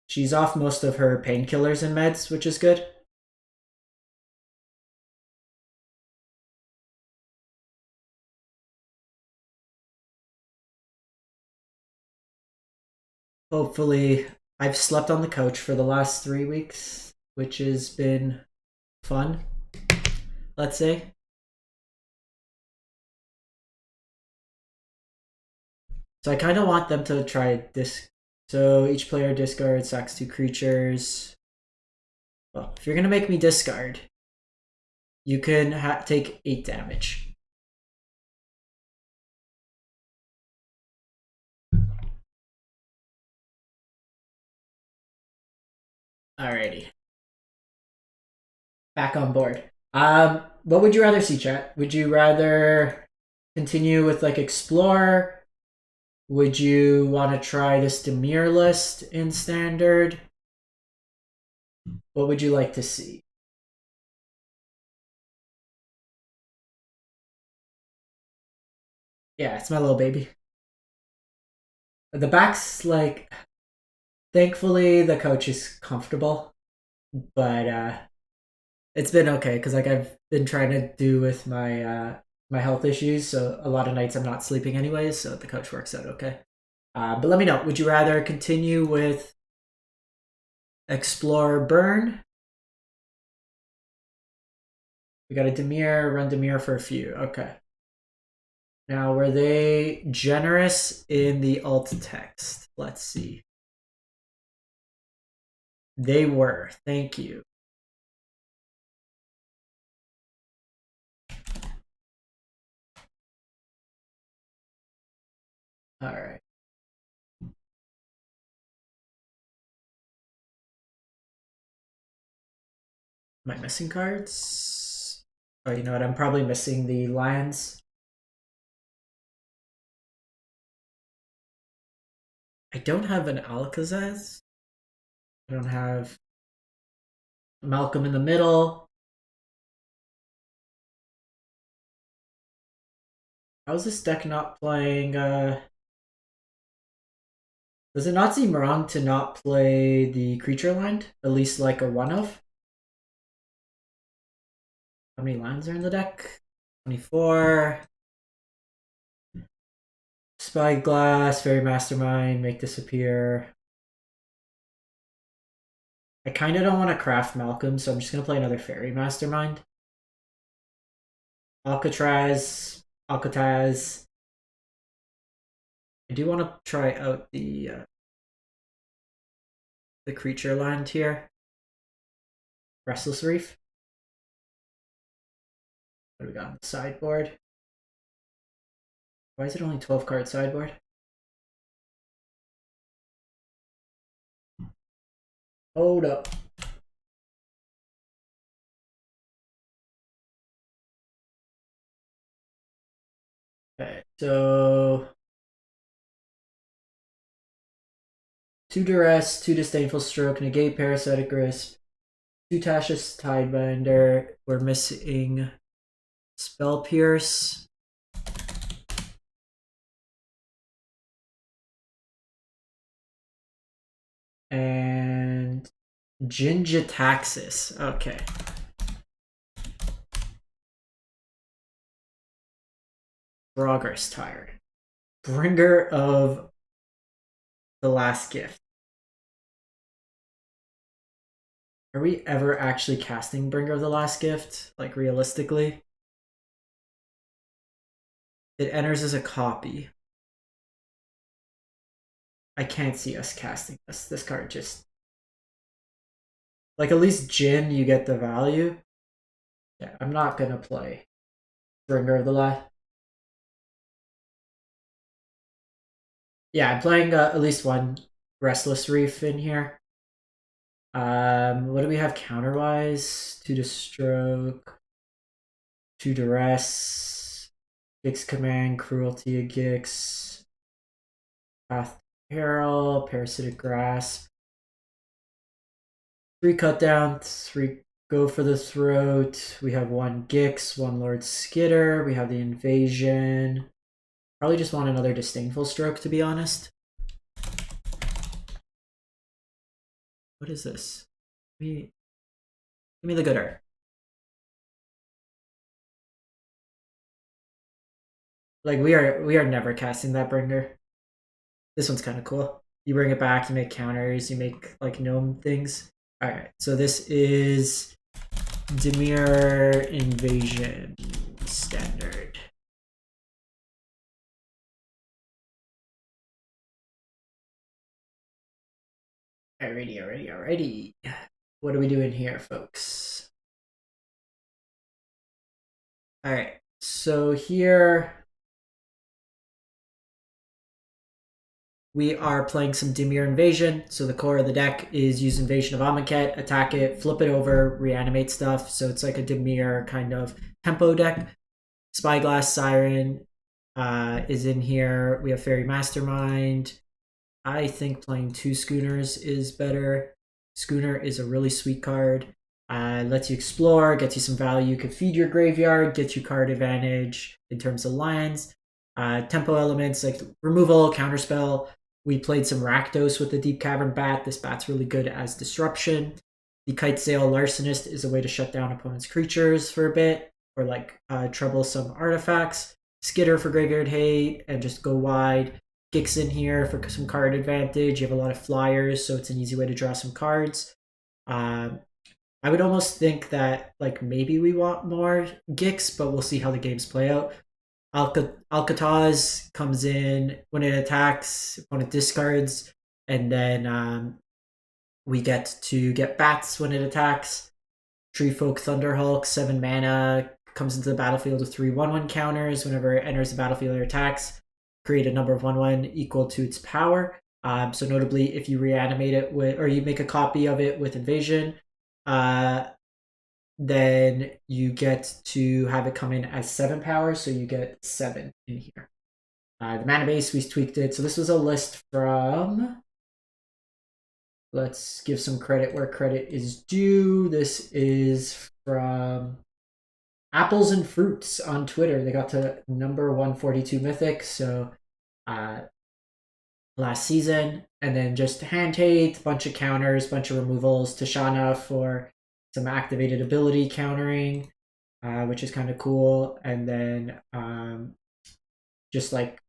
She's off most of her painkillers and meds, which is good. Hopefully, I've slept on the couch for the last 3 weeks, which has been fun, let's say. So I kind of want them to try this. So each player discards, sacks 2 creatures. Well, if you're going to make me discard, you can take 8 damage. Alrighty. Back on board. What would you rather see, chat? Would you rather continue with like Explore? Would you want to try this Dimir list in Standard? What would you like to see? Yeah, it's my little baby. The back's like... Thankfully, the couch is comfortable. But it's been okay, because like I've been trying to do with my my health issues, so a lot of nights I'm not sleeping anyways, so the couch works out okay. But let me know, would you rather continue with Explore Burn? We got a Dimir, run Dimir for a few. Okay. Now, were they generous in the alt text? Let's see. They were. Thank you. All right. Am I missing cards? Oh, you know what? I'm probably missing the lands. I don't have an Alcazaz. I don't have Malcolm in the Middle. How's this deck not playing? Does it not seem wrong to not play the creature land? At least like a one of? How many lands are in the deck? 24. Spyglass, Fairy Mastermind, Make Disappear. I kind of don't want to craft Malcolm, so I'm just going to play another Fairy Mastermind. Alcatraz. I do want to try out the creature land here. Restless Reef. What do we got on the sideboard? Why is it only 12 card sideboard? Hold up. Okay, so 2 Duress, 2 Disdainful Stroke, negate Parasitic Grasp, 2 Tasha's Tidebinder. We're missing Spell Pierce. And Gingitaxis. Okay. Progress Tired. Bringer of the Last Gift. Are we ever actually casting Bringer of the Last Gift? Like, realistically? It enters as a copy. I can't see us casting this. This card just... Like, at least Jin, you get the value. Yeah, I'm not gonna play Bringer of the Last... Yeah, I'm playing at least one Restless Reef in here. What do we have counterwise? 2 to Stroke, 2 Duress, Gix Command, Cruelty of Gix, Path Peril, Parasitic Grasp, 3 Cut Down, 3 Go for the Throat. We have 1 Gix, 1 Lord Skitter. We have the Invasion. Probably just want another Disdainful Stroke, to be honest. What is this? Give me the good art. Like, we are never casting that Bringer. This one's kind of cool. You bring it back, you make counters, you make like gnome things. Alright, so this is Dimir Invasion Standard. Alrighty. What are we doing here, folks? Alright, so here we are playing some Dimir Invasion. So the core of the deck is use Invasion of Amonkhet, attack it, flip it over, reanimate stuff. So it's like a Dimir kind of tempo deck. Spyglass Siren is in here. We have Fairy Mastermind. I think playing 2 Schooners is better. Schooner is a really sweet card. Lets you explore, gets you some value, could feed your graveyard, gets you card advantage in terms of lands. Tempo elements like removal, counterspell. We played some Rakdos with the Deep Cavern Bat. This bat's really good as disruption. The Kite Sail Larcenist is a way to shut down opponent's creatures for a bit, or like trouble some artifacts. Skitter for graveyard hate, and just go wide. Gix in here for some card advantage. You have a lot of flyers, so it's an easy way to draw some cards. I would almost think that like maybe we want more Gix, but we'll see how the games play out. Alcatraz comes in when it attacks, opponent discards, and then we get to get bats when it attacks. Treefolk Thunderhulk, 7 mana, comes into the battlefield with 3 1/1 counters. Whenever it enters the battlefield or attacks, create a number of 1/1 equal to its power. So notably, if you reanimate it with, or you make a copy of it with Invasion, then you get to have it come in as 7 power, so you get 7 in here. The mana base, we tweaked it. So this was a list from... Let's give some credit where credit is due. This is from Apples and Fruits on Twitter. They got to number 142 Mythic, so last season. And then just hand hate, bunch of counters, bunch of removals. Tashana for some activated ability countering, which is kind of cool. And then just like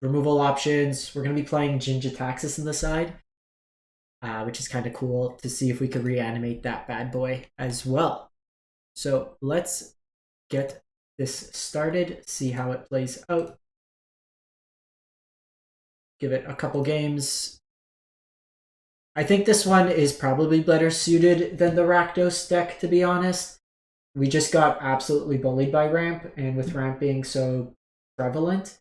removal options. We're going to be playing Jin-Jitaxis in the side, which is kind of cool to see if we could reanimate that bad boy as well. So let's get this started, see how it plays out. Give it a couple games. I think this one is probably better suited than the Rakdos deck, to be honest. We just got absolutely bullied by ramp, and with ramp being so prevalent,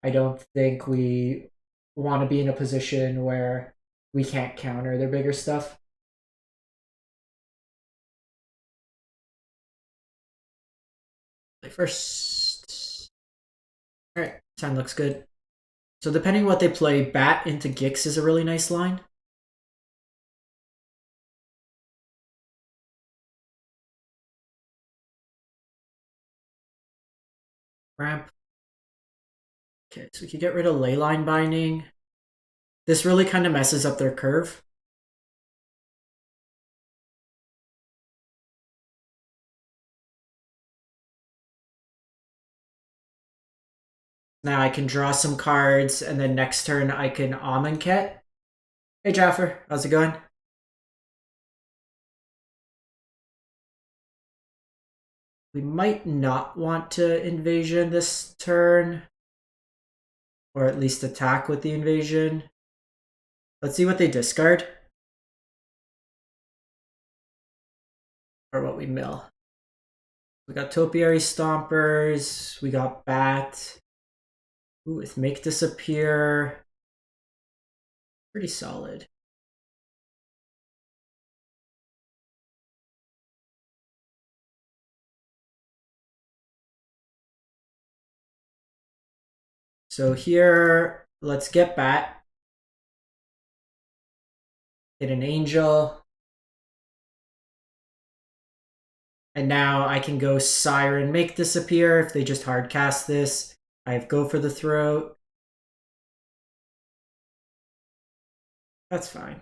I don't think we want to be in a position where we can't counter their bigger stuff. First. Alright, time looks good. So depending what they play, Bat into Gix is a really nice line. Ramp. Okay, so we can get rid of Leyline Binding. This really kind of messes up their curve. Now I can draw some cards, and then next turn I can Amonkhet. Hey Jaffer, how's it going? We might not want to invasion this turn, or at least attack with the invasion. Let's see what they discard. Or what we mill. We got Topiary Stompers, we got Bat. Ooh, with Make Disappear. Pretty solid. So here, let's get Bat. Hit an Angel. And now I can go Siren, Make Disappear if they just hard cast this. I have Go for the Throat. That's fine.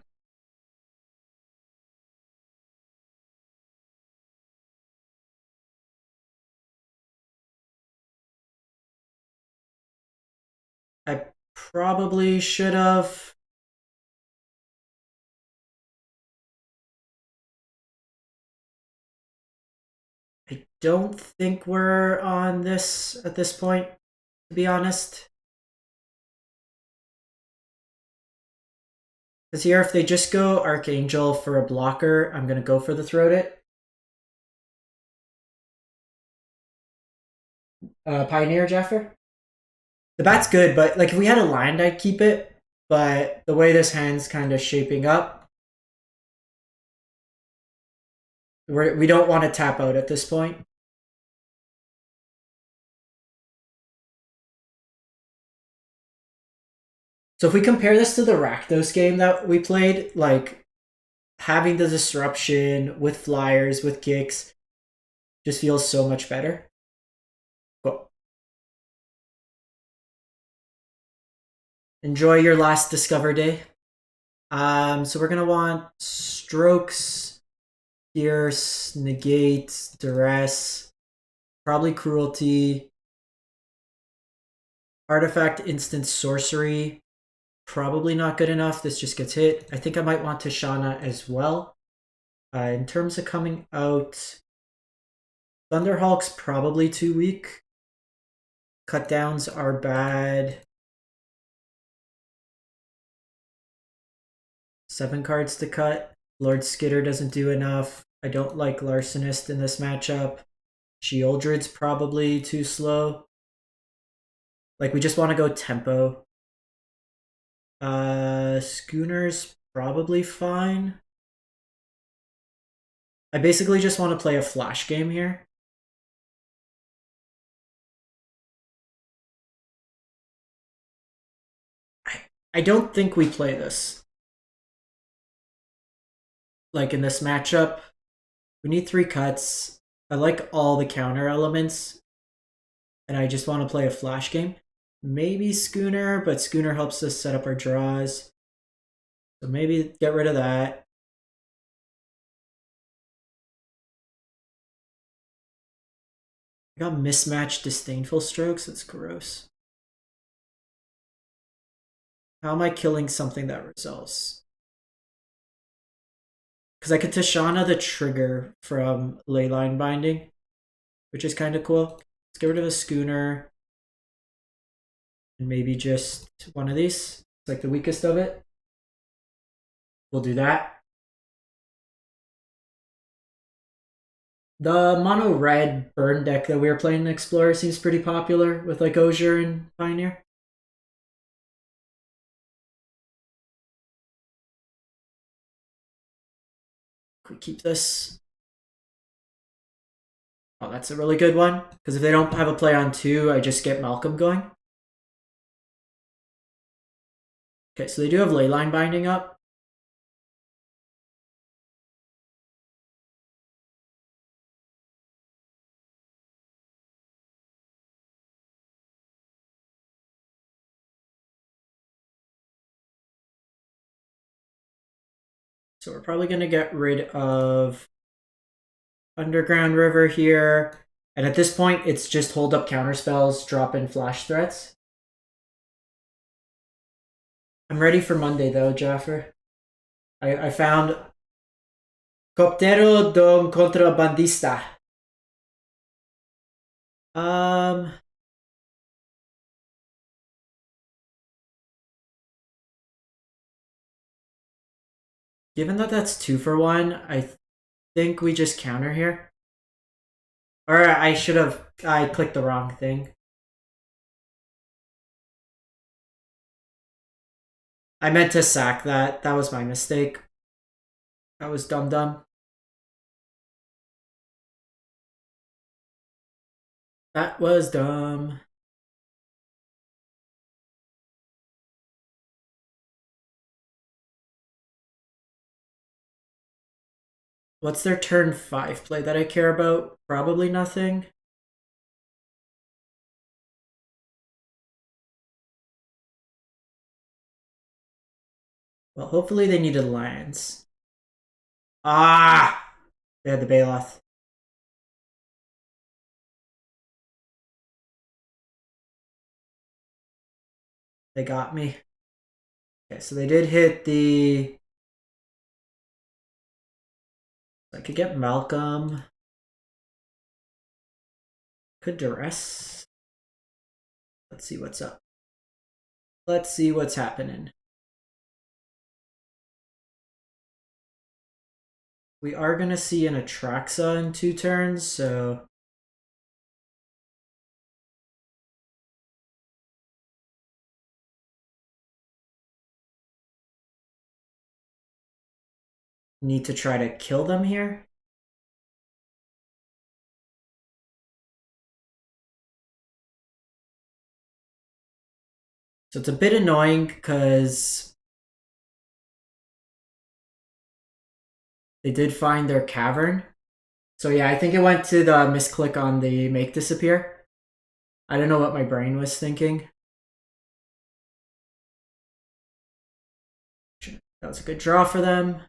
I probably should have. I don't think we're on this at this point, to be honest. Because here, if they just go Archangel for a blocker, I'm going to Go for the Throat it. Pioneer, Jaffer? The Bat's good, but like if we had a land, I'd keep it. But the way this hand's kind of shaping up, we don't want to tap out at this point. So if we compare this to the Rakdos game that we played, like having the disruption with flyers, with kicks, just feels so much better. Cool. Enjoy your last Discover Day. So we're gonna want Strokes, Pierce, Negate, Duress, probably Cruelty, Artifact, Instant Sorcery. Probably not good enough. This just gets hit. I think I might want Tashana as well. In terms of coming out, Thunderhawk's probably too weak. Cut downs are bad. 7 cards to cut. Lord Skitter doesn't do enough. I don't like Larcenist in this matchup. Sheoldred's probably too slow. Like, we just want to go tempo. Schooner's probably fine. I basically just want to play a flash game here. I don't think we play this. Like in this matchup, we need 3 cuts. I like all the counter elements, and I just want to play a flash game. Maybe Schooner, but Schooner helps us set up our draws. So maybe get rid of that. I got mismatched disdainful strokes. That's gross. How am I killing something that resolves? Because I could Tashana the trigger from Leyline Binding, which is kind of cool. Let's get rid of a Schooner. And maybe just one of these. It's like the weakest of it. We'll do that. The mono red burn deck that we were playing in Explorer seems pretty popular with like Osier and Pioneer. Can we keep this? Oh, that's a really good one. Because if they don't have a play on 2, I just get Malcolm going. Okay, so they do have Leyline Binding up. So we're probably going to get rid of Underground River here. And at this point, it's just hold up counter spells, drop in flash threats. I'm ready for Monday though, Jaffer. I found Coptero do Contrabandista. Given that that's 2 for 1, I think we just counter here. Or I clicked the wrong thing. I meant to sack that. That was my mistake. That was dumb. That was dumb. What's their turn 5 play that I care about? Probably nothing. Well, hopefully they needed lands. Ah! They had the Baloth. They got me. Okay, so they did hit the... I could get Malcolm. Could duress. Let's see what's up. Let's see what's happening. We are going to see an Atraxa in 2 turns, so... Need to try to kill them here. So it's a bit annoying because they did find their cavern. So yeah, I think it went to the misclick on the make disappear. I don't know what my brain was thinking. That was a good draw for them.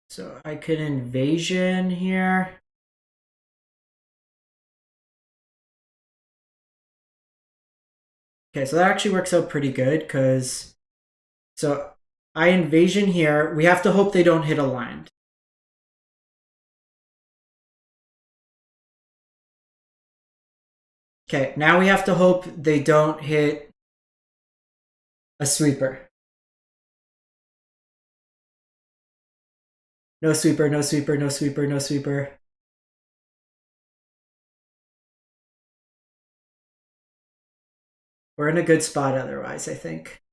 So I could invasion here. Okay, so that actually works out pretty good because... So I invasion here. We have to hope they don't hit a land. Okay, now we have to hope they don't hit a sweeper. No sweeper, no sweeper, no sweeper, no sweeper. We're in a good spot otherwise, I think.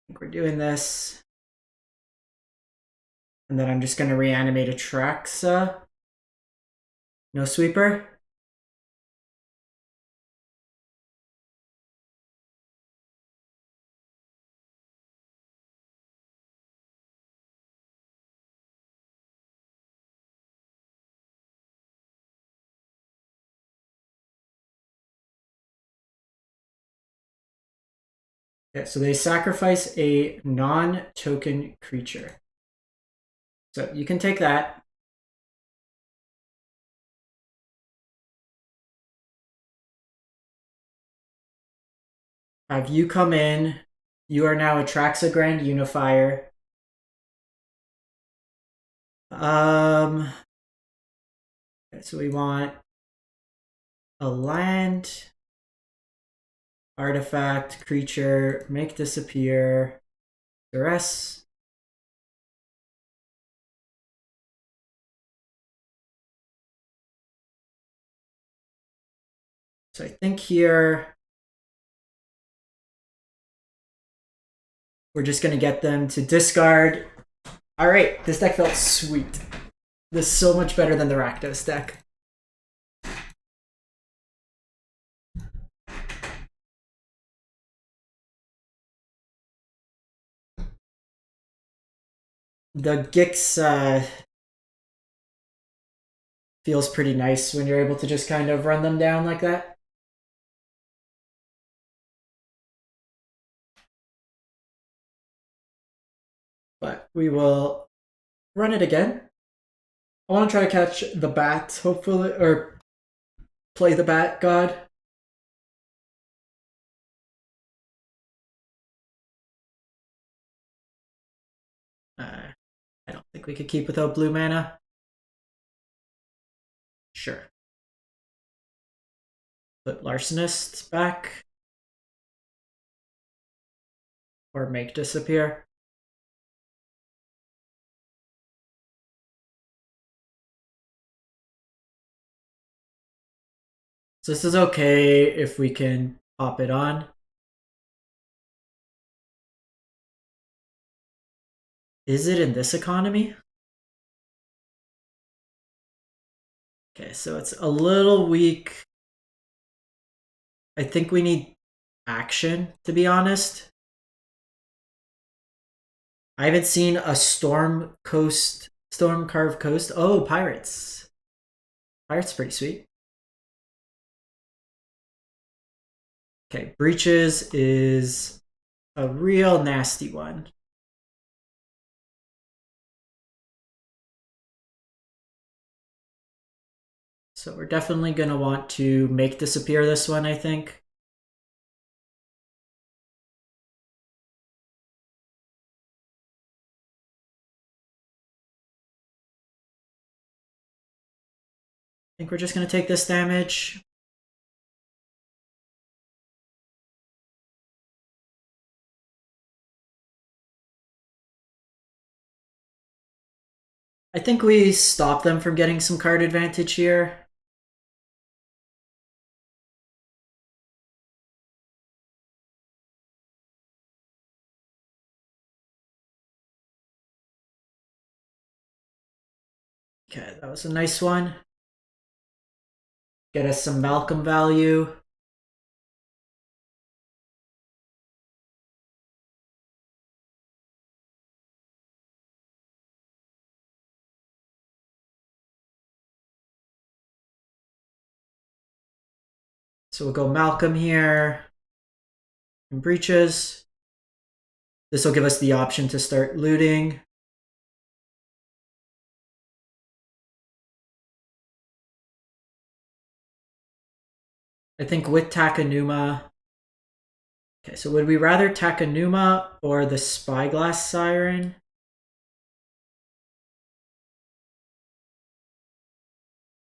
I think we're doing this. And then I'm just going to reanimate a Traxa. No sweeper. Okay, so they sacrifice a non-token creature. So you can take that. Have you come in. You are now a Traxa Grand Unifier. Okay, so we want a land, artifact, creature, make disappear, duress. So I think here we're just going to get them to discard. All right, this deck felt sweet. This is so much better than the Rakdos deck. The Gix feels pretty nice when you're able to just kind of run them down like that. But we will run it again. I want to try to catch the bat, hopefully, or play the bat god. I don't think we could keep without blue mana. Sure. Put Larcenist back. Or make disappear. So this is okay if we can pop it on. Is it in this economy? Okay, so it's a little weak. I think we need action, to be honest. I haven't seen a Storm Carved Coast. Oh, Pirates. Pirates pretty sweet. Okay, Breaches is a real nasty one. So we're definitely going to want to make disappear this one, I think. I think we're just going to take this damage. I think we stop them from getting some card advantage here. Okay, that was a nice one. Get us some Malcolm value. So we'll go Malcolm here. And Breaches. This will give us the option to start looting. I think with Takenuma. Okay, so would we rather Takenuma or the Spyglass Siren?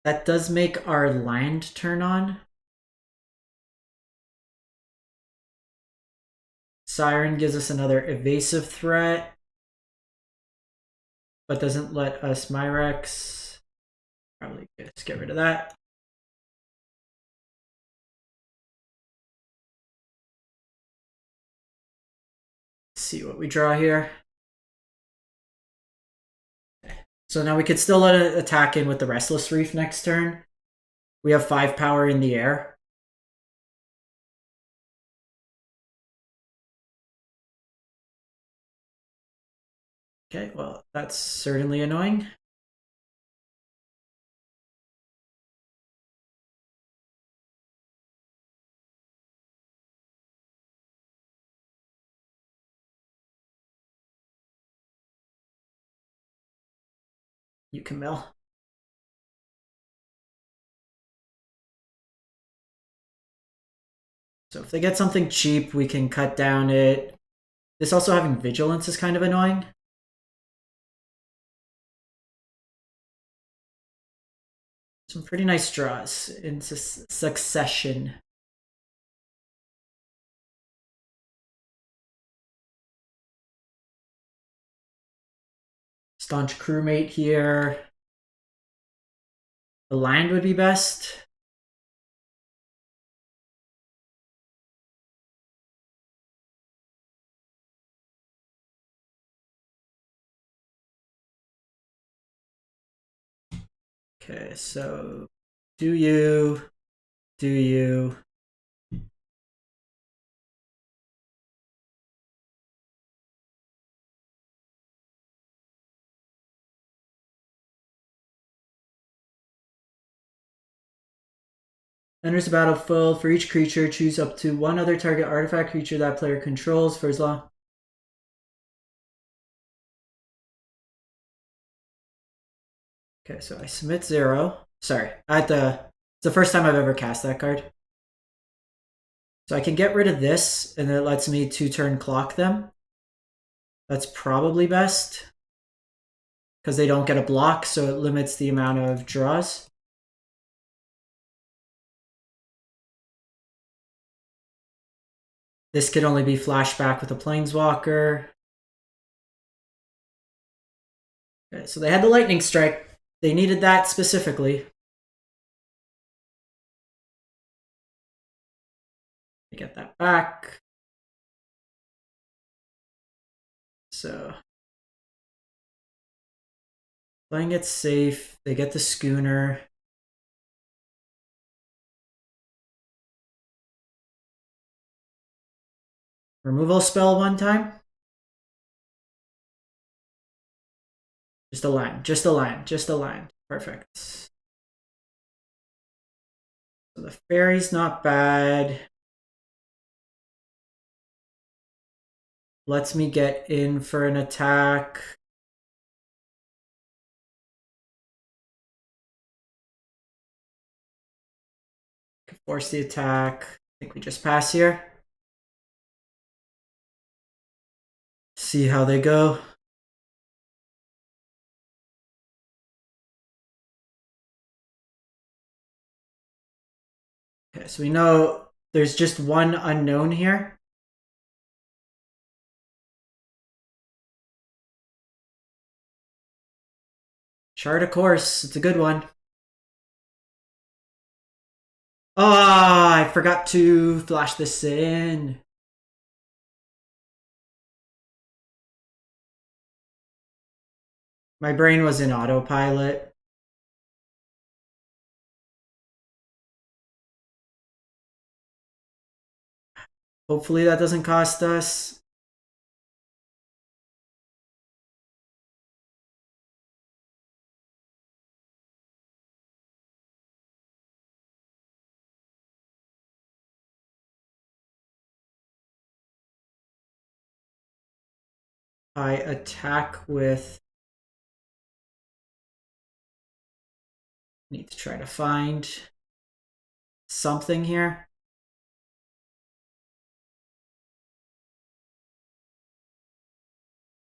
That does make our land turn on. Siren gives us another evasive threat. but doesn't let us Myrex. Probably just get rid of that. Let's see what we draw here. So now we could still let it attack in with the Restless Reef next turn. We have 5 power in the air. Okay, well, that's certainly annoying. You can mill. So if they get something cheap, we can cut down it. This also having Vigilance is kind of annoying. Some pretty nice draws in succession. Staunch Crewmate here. The land would be best. Okay, so do you? Enters the battlefield. For each creature, choose up to one other target artifact creature that player controls for as long. Okay, so I submit 0. Sorry, it's the first time I've ever cast that card. So I can get rid of this, and it lets me 2-turn clock them. That's probably best, because they don't get a block, so it limits the amount of draws. This could only be flashback with a Planeswalker. Okay, so they had the Lightning Strike. They needed that specifically. Get that back. So playing it safe. They get the Schooner. Removal spell one time. Just a land. Just a land. Just a land. Perfect. So the fairy's not bad. Lets me get in for an attack. Force the attack. I think we just pass here. See how they go. Okay, so we know there's just one unknown here. Chart a course. It's a good one. Oh, I forgot to flash this in. My brain was in autopilot. Hopefully that doesn't cost us. I attack with... Need to try to find something here.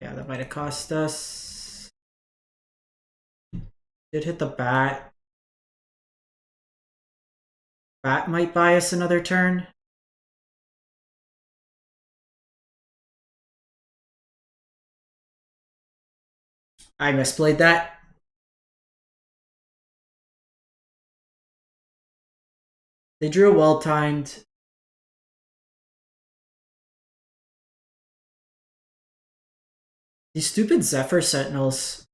Yeah, that might have cost us. Did hit the bat. Bat might buy us another turn. I misplayed that. They drew a well-timed. These stupid Zephyr Sentinels.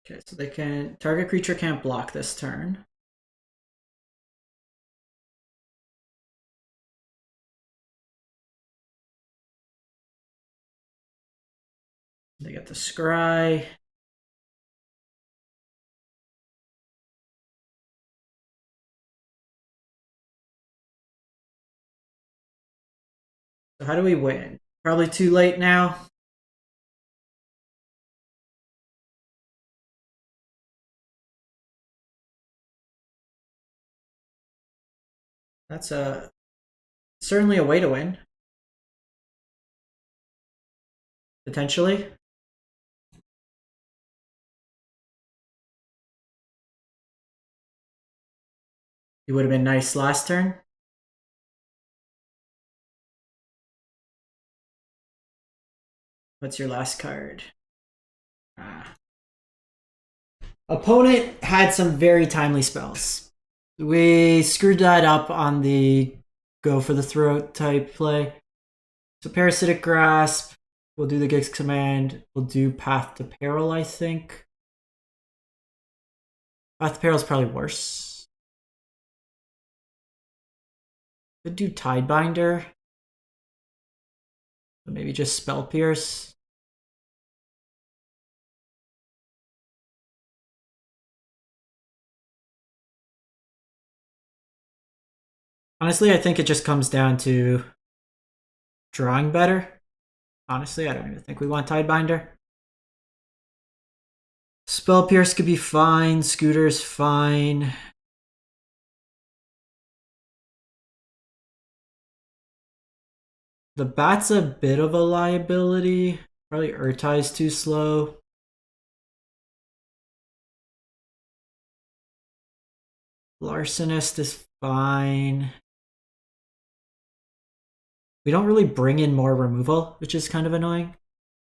Okay, so they can... Target creature can't block this turn. They get the Scry. So how do we win? Probably too late now. That's certainly a way to win. Potentially. It would have been nice last turn. What's your last card? Opponent had some very timely spells. We screwed that up on the go for the throat type play. So Parasitic Grasp, we'll do the Gix command, we'll do Path to Peril, I think. Path to Peril is probably worse. Could do Tidebinder. But maybe just Spell Pierce. Honestly, I think it just comes down to drawing better. Honestly, I don't even think we want Tidebinder. Spell Pierce could be fine. Scooter's fine. The Bat's a bit of a liability. Probably Urtai's too slow. Larcenist is fine. We don't really bring in more removal, which is kind of annoying.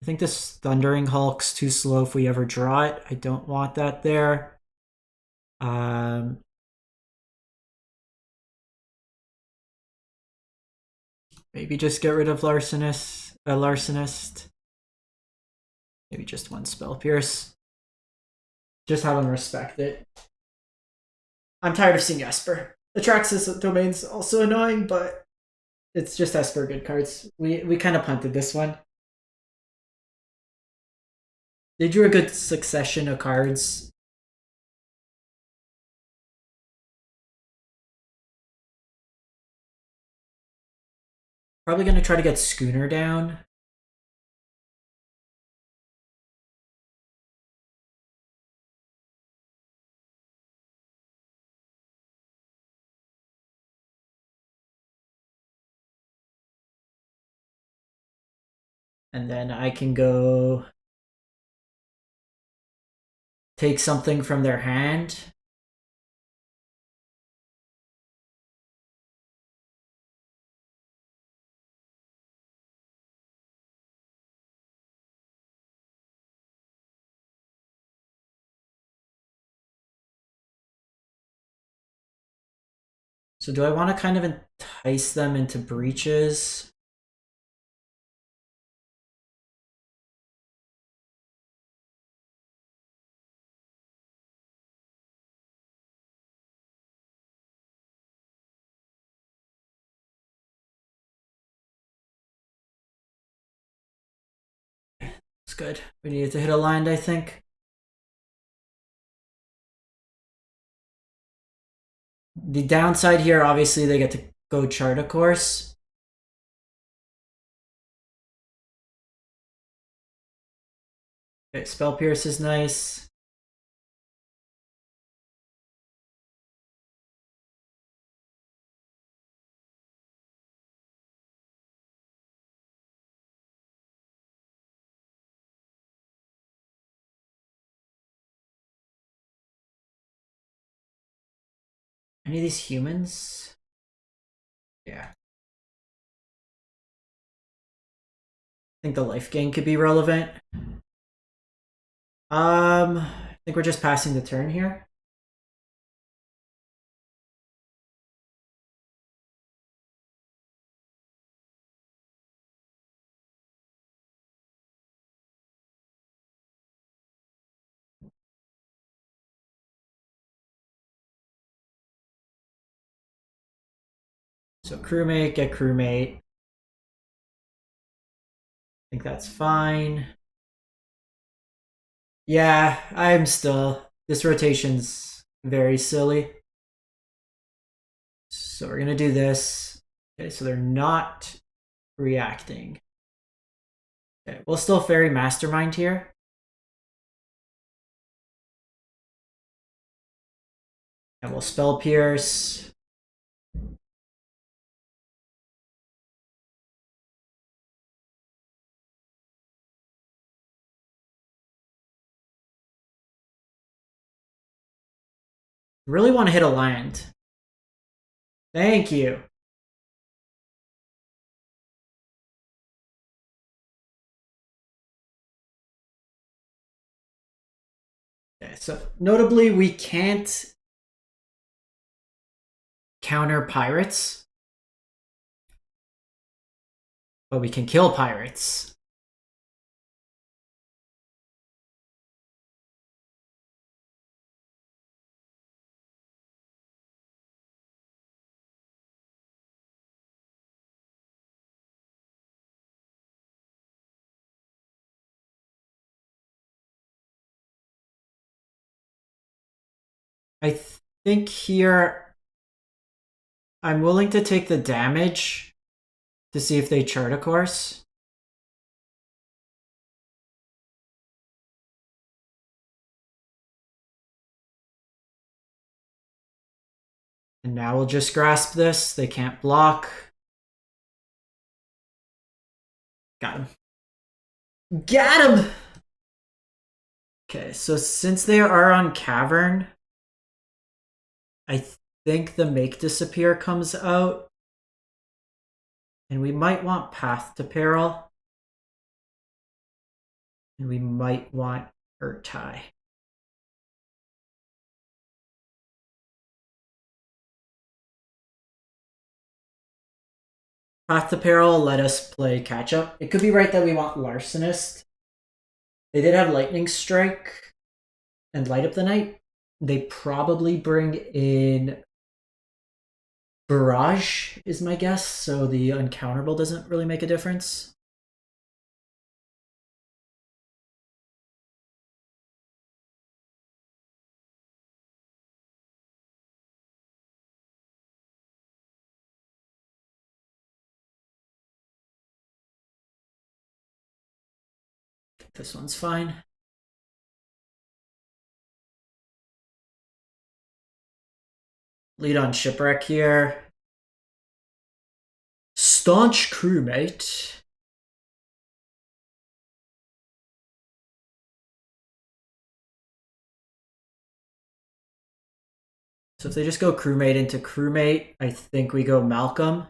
I think this Thundering Hulk's too slow if we ever draw it. I don't want that there. Maybe just get rid of Larcenist. Maybe just one Spell Pierce. Just have him respect it. I'm tired of seeing Esper. Atraxis Domain's also annoying, but it's just Esper good cards. We kind of punted this one. They drew a good succession of cards. Probably going to try to get Schooner down. And then I can go take something from their hand. So do I want to kind of entice them into breaches? It's good. We needed to hit a land, I think. The downside here, obviously, they get to go chart a course. Okay, Spell Pierce is nice. Any of these humans? Yeah. I think the life gain could be relevant. I think we're just passing the turn here. So crewmate, get crewmate. I think that's fine. Yeah, I'm still. This rotation's very silly. So we're gonna do this. Okay, so they're not reacting. Okay, we'll still Fairy Mastermind here. And we'll Spell Pierce. Really want to hit a land. Thank you. Okay, so notably we can't counter pirates, but we can kill pirates. I think here I'm willing to take the damage to see if they chart a course. And now we'll just grasp this. They can't block. Got him. Got him! Okay, so since they are on Cavern, I think the Make Disappear comes out. And we might want Path to Peril. And we might want Urtai. Path to Peril let us play catch up. It could be right that we want Larcenist. They did have Lightning Strike and Light Up the Night. They probably bring in Barrage, is my guess, so the uncounterable doesn't really make a difference. This one's fine. Lead on Shipwreck here. Staunch Crewmate. So if they just go Crewmate into Crewmate, I think we go Malcolm.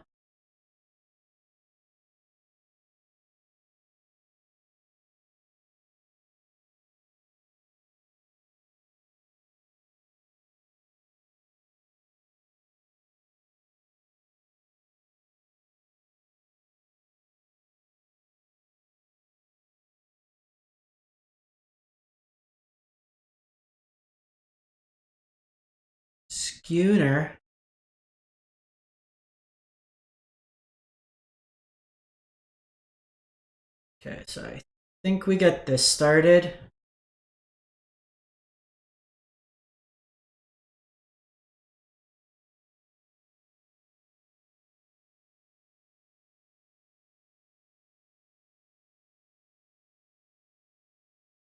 Schooner. Okay, so I think we get this started.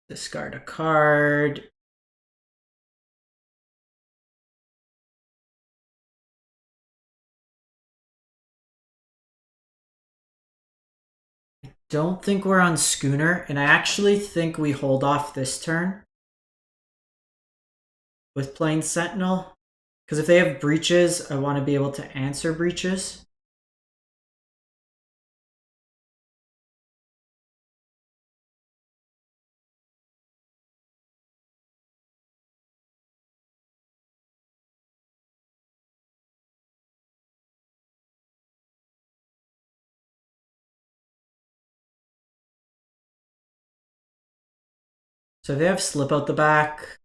Discard a card. Don't think we're on Schooner, and I actually think we hold off this turn with playing Sentinel. Because if they have breaches, I want to be able to answer breaches. So they have slip out the back.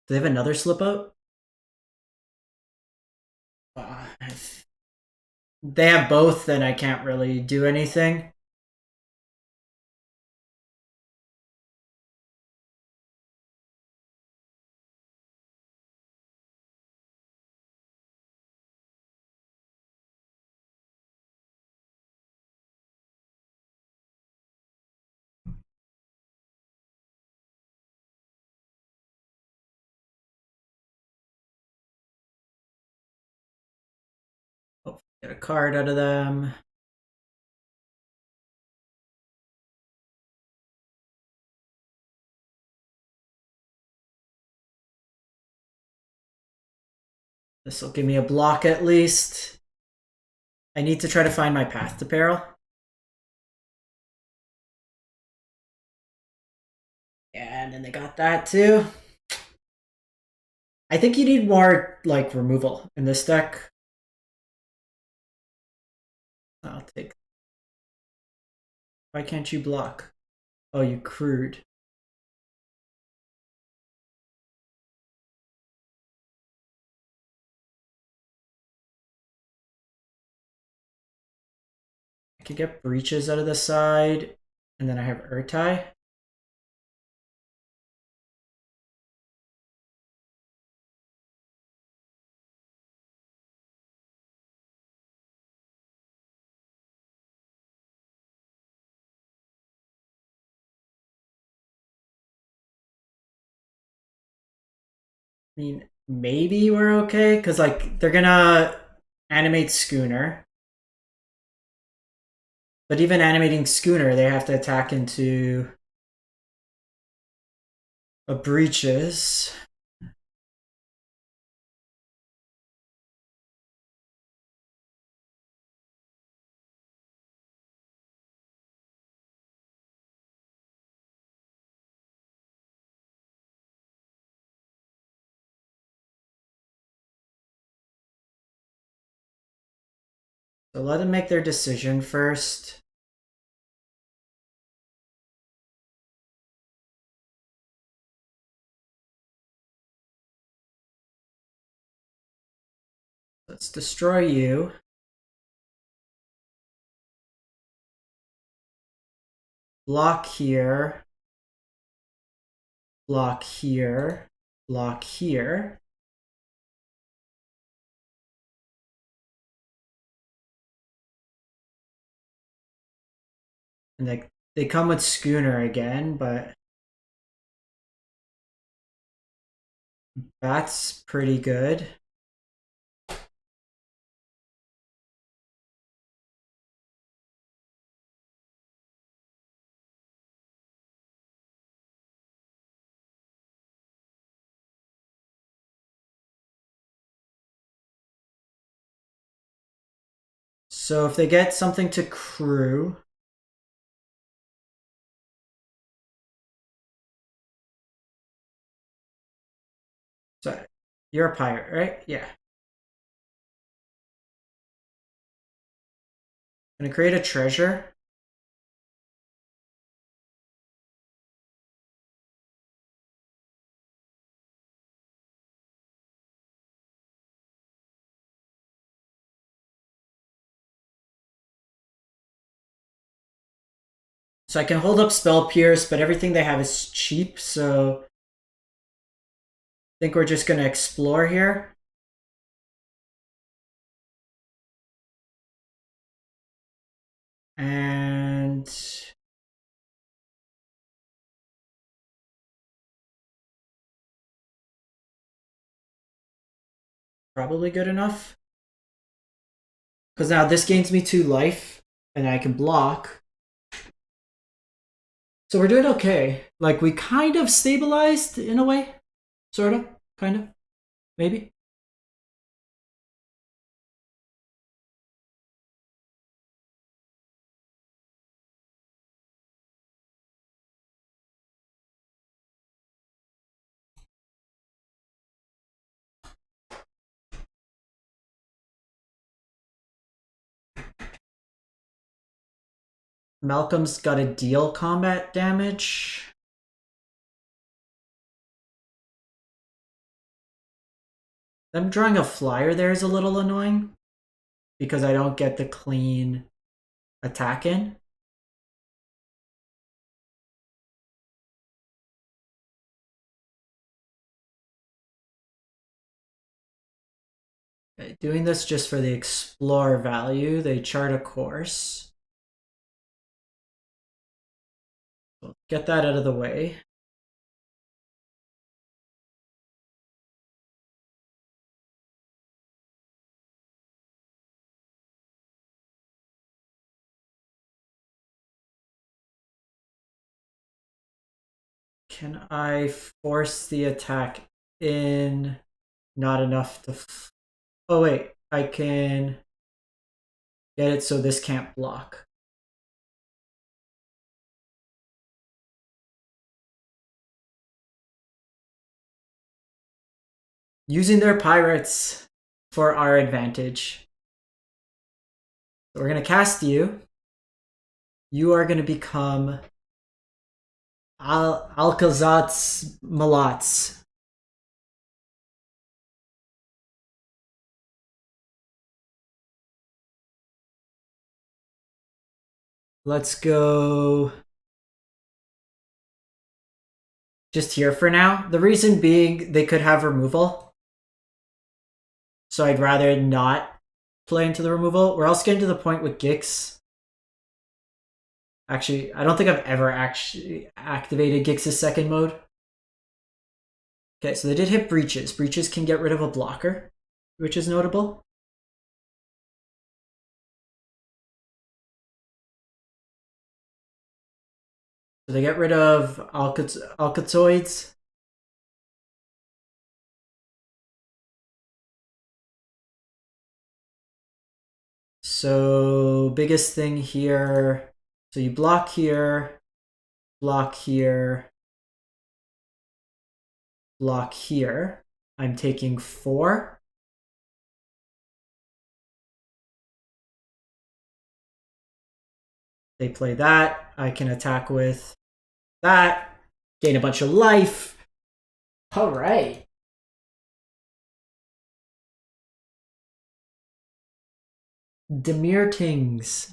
Do they have another slip out? If they have both, then I can't really do anything. Oh, get a card out of them. This will give me a block at least. I need to try to find my path to peril. Yeah, and then they got that too. I think you need more like removal in this deck. I'll take. Why can't you block? Oh, you crude. I could get breaches out of the side, and then I have Urtai. I mean, maybe we're okay, because like they're gonna animate Schooner. But even animating Schooner, they have to attack into a breaches. So let them make their decision first. Let's destroy you. Block here. Block here. Block here. And they come with Schooner again, but that's pretty good. So if they get something to crew, so you're a pirate, right? Yeah. Gonna create a treasure. So I can hold up Spell Pierce, but everything they have is cheap, so I think we're just gonna explore here. And probably good enough. Because now this gains me 2 life, and I can block. So we're doing okay. Like, we kind of stabilized in a way. Sort of. Kind of. Maybe. Malcolm's got to deal combat damage. Them drawing a flyer there is a little annoying because I don't get the clean attack in. Okay, doing this just for the explore value. They chart a course. So get that out of the way. Can I force the attack in? Not enough to... Oh wait, I can get it so this can't block. Using their pirates for our advantage. So we're going to cast you. You are going to become Alcazat's Malats. Let's go just here for now. The reason being they could have removal. So I'd rather not play into the removal. We're also getting to the point with Gix. Actually, I don't think I've ever actually activated Gix's second mode. Okay, so they did hit Breaches. Breaches can get rid of a blocker, which is notable. So they get rid of Alcatoids. So biggest thing here. So you block here, block here, block here. I'm taking 4. They play that. I can attack with that. Gain a bunch of life. All right. Dimir Tings.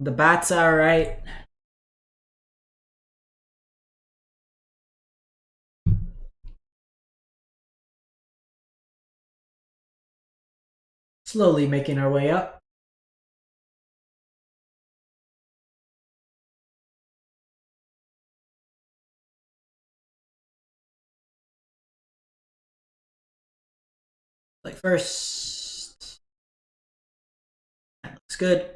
The bat's alright. Slowly making our way up. Like first. That looks good.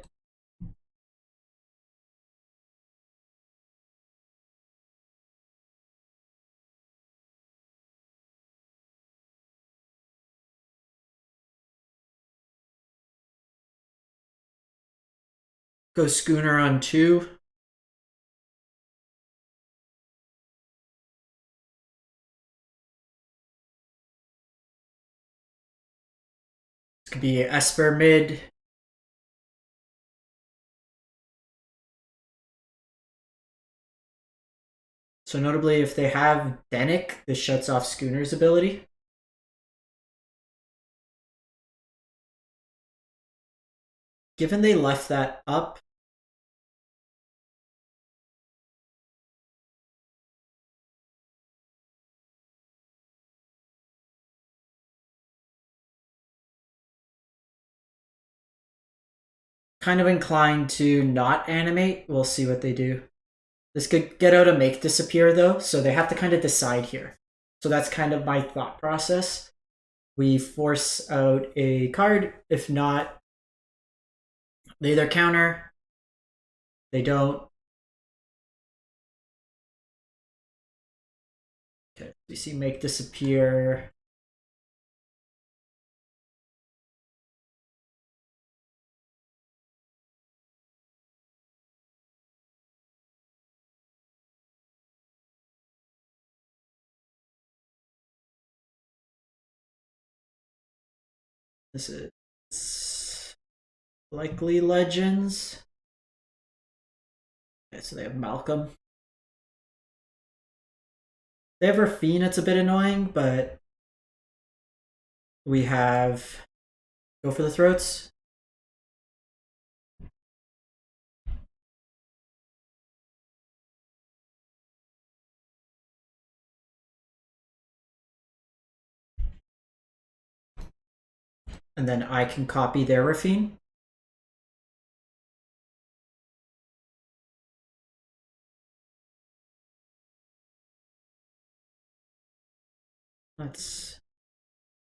Go Schooner on 2. This could be Esper mid. So notably, if they have Denick, this shuts off Schooner's ability. Given they left that up, kind of inclined to not animate. We'll see what they do. This could get out a make disappear though, so they have to kind of decide here. So that's kind of my thought process. We force out a card. If not, they either counter, they don't. Okay, we see make disappear. This is likely Legends. Okay, so they have Malcolm. They have Rafine, it's a bit annoying, but we have Go for the Throats. And then I can copy their Rafine.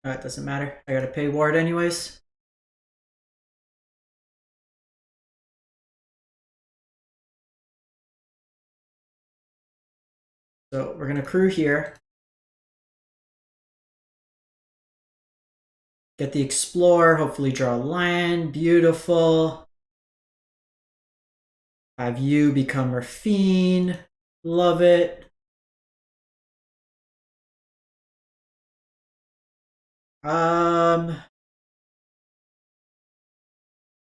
That doesn't matter. I gotta pay Ward anyways. So we're gonna crew here. Get the Explore, hopefully draw land. Beautiful. Have you become Rafine. Love it.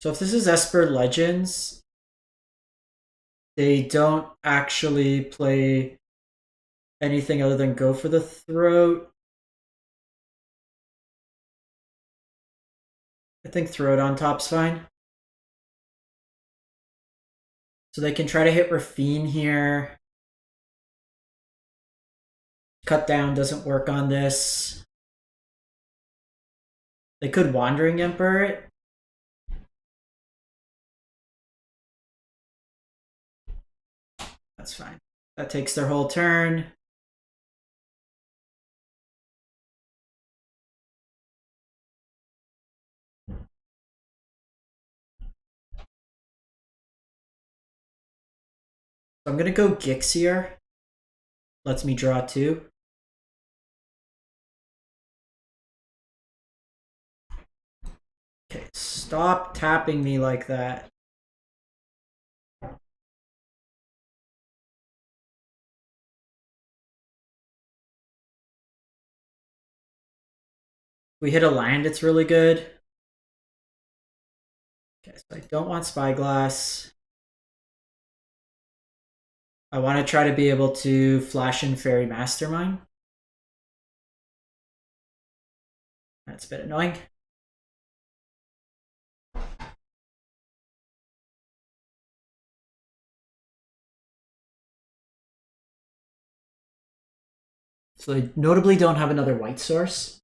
So if this is Esper Legends, they don't actually play anything other than Go for the Throat. I think Throat on top's fine. So they can try to hit Rafine here. Cut down doesn't work on this. They could Wandering Emperor it. That's fine. That takes their whole turn. So I'm going to go Gix here. Lets me draw 2. Okay, stop tapping me like that. We hit a land, it's really good. Okay, so I don't want Spyglass. I want to try to be able to flash in Fairy Mastermind. That's a bit annoying. So they notably don't have another white source.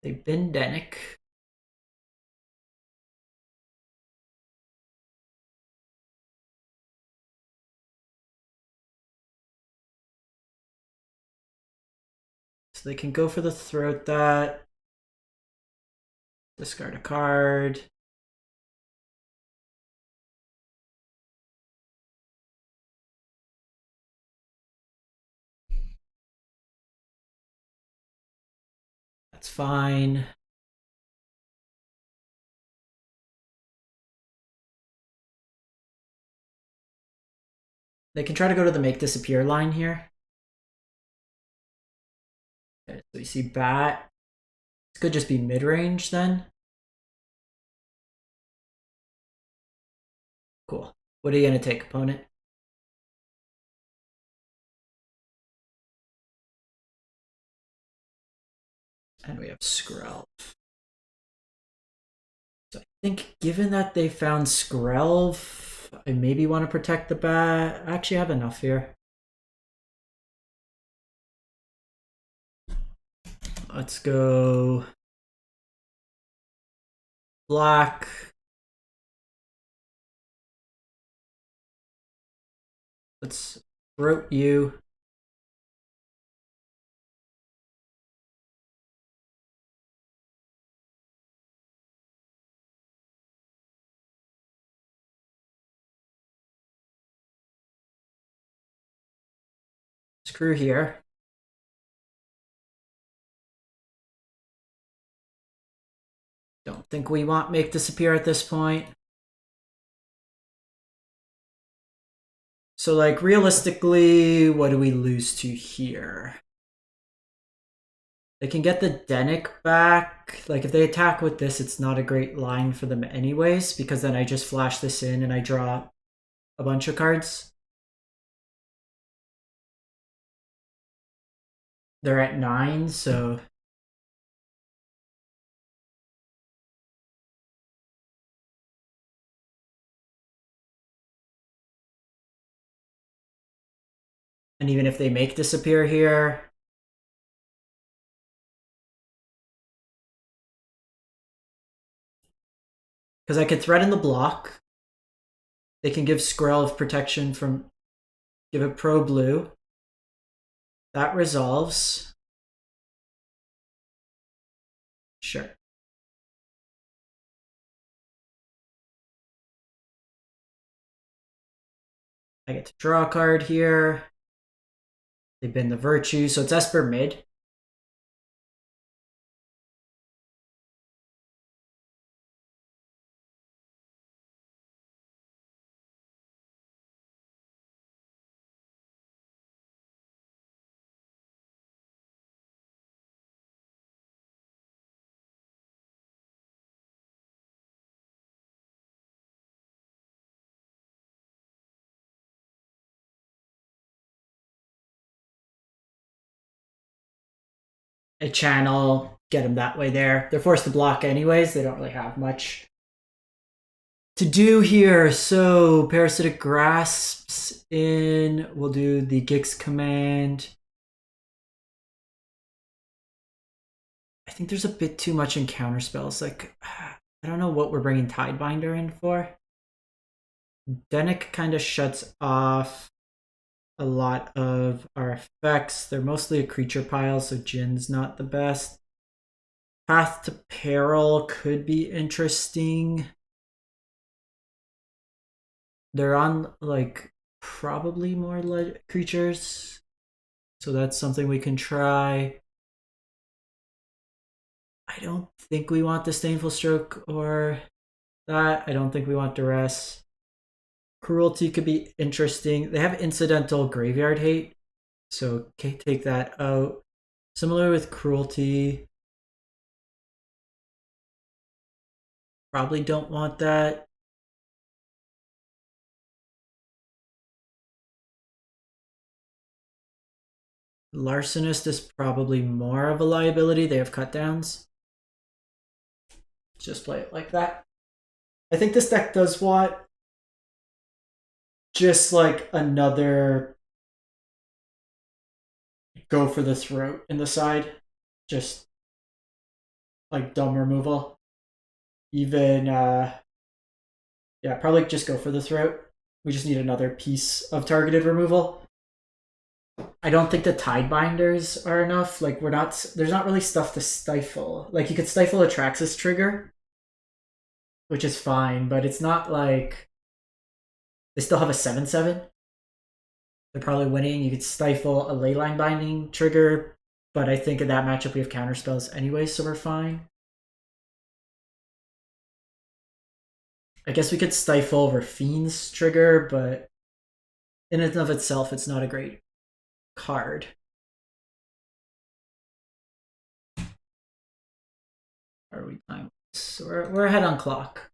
They bin Denick. So they can go for the Throat that. Discard a card. That's fine. They can try to go to the Make Disappear line here. Okay, so you see Bat. This could just be mid-range then. Cool. What are you going to take, opponent? And we have Skrelv. So I think given that they found Skrelv, I maybe want to protect the Bat. I actually have enough here. Let's go black. Let's Throat you. Screw here. Don't think we want Make Disappear at this point. So, like, realistically, what do we lose to here? They can get the Denic back. Like, if they attack with this, it's not a great line for them anyways, because then I just flash this in and I draw a bunch of cards. They're at 9, so... And even if they Make Disappear here... Because I could threaten the block. They can give Squirrel of protection from... Give it Pro Blue. That resolves. Sure. I get to draw a card here. They bin the Virtue, so it's Esper mid. A channel, get them that way there. They're forced to block anyways. They don't really have much to do here. So Parasitic Grasps in. We'll do the Gix command. I think there's a bit too much in counter spells. Like, I don't know what we're bringing Tidebinder in for. Denic kind of shuts off a lot of our effects. They're mostly a creature pile, so Jin's not the best. Path to Peril could be interesting. They're on, like, probably more creatures. So that's something we can try. I don't think we want Disdainful Stroke or that. I don't think we want Duress. Cruelty could be interesting. They have Incidental Graveyard Hate. So take that out. Similar with Cruelty. Probably don't want that. Larcenist is probably more of a liability. They have cut downs. Just play it like that. I think this deck does want just like another go for the throat in the side. Just like dumb removal. Even, yeah, probably just go for the throat. We just need another piece of targeted removal. I don't think the Tidebinders are enough. Like, there's not really stuff to stifle. Like, you could stifle a Traxxas trigger, which is fine, but it's not like they still have a 7/7. They're probably winning. You could stifle a Leyline Binding trigger, but I think in that matchup we have counterspells anyway, so we're fine. I guess we could stifle Rafine's trigger, but in and of itself, it's not a great card. Are we time? So we're ahead on clock.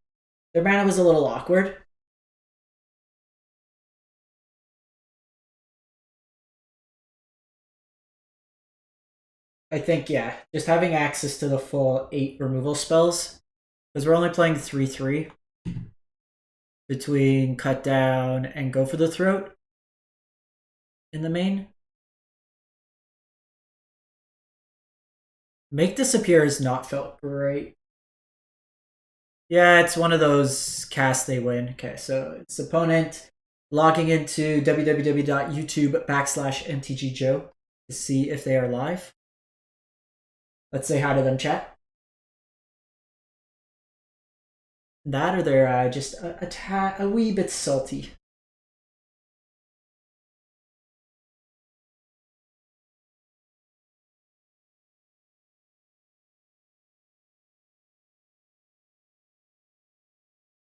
Their mana was a little awkward. I think, yeah, just having access to the full 8 removal spells, because we're only playing 3/3 between Cut Down and Go for the Throat in the main. Make Disappear has not felt great. Yeah, it's one of those cast they win. Okay, so it's opponent logging into www.youtube.com/MTGJoe to see if they are live. Let's say hi to them, chat. That or they're just a wee bit salty.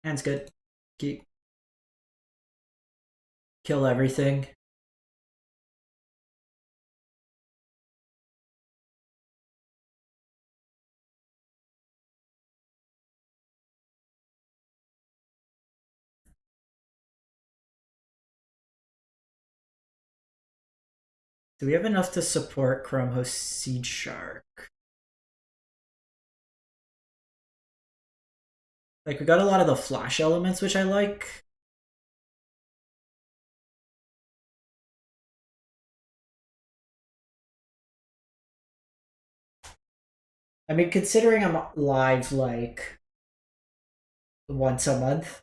Hand's good. Keep. Kill everything. Do we have enough to support Chrome Host Seed Shark? Like, we got a lot of the flash elements, which I like. I mean, considering I'm live like once a month,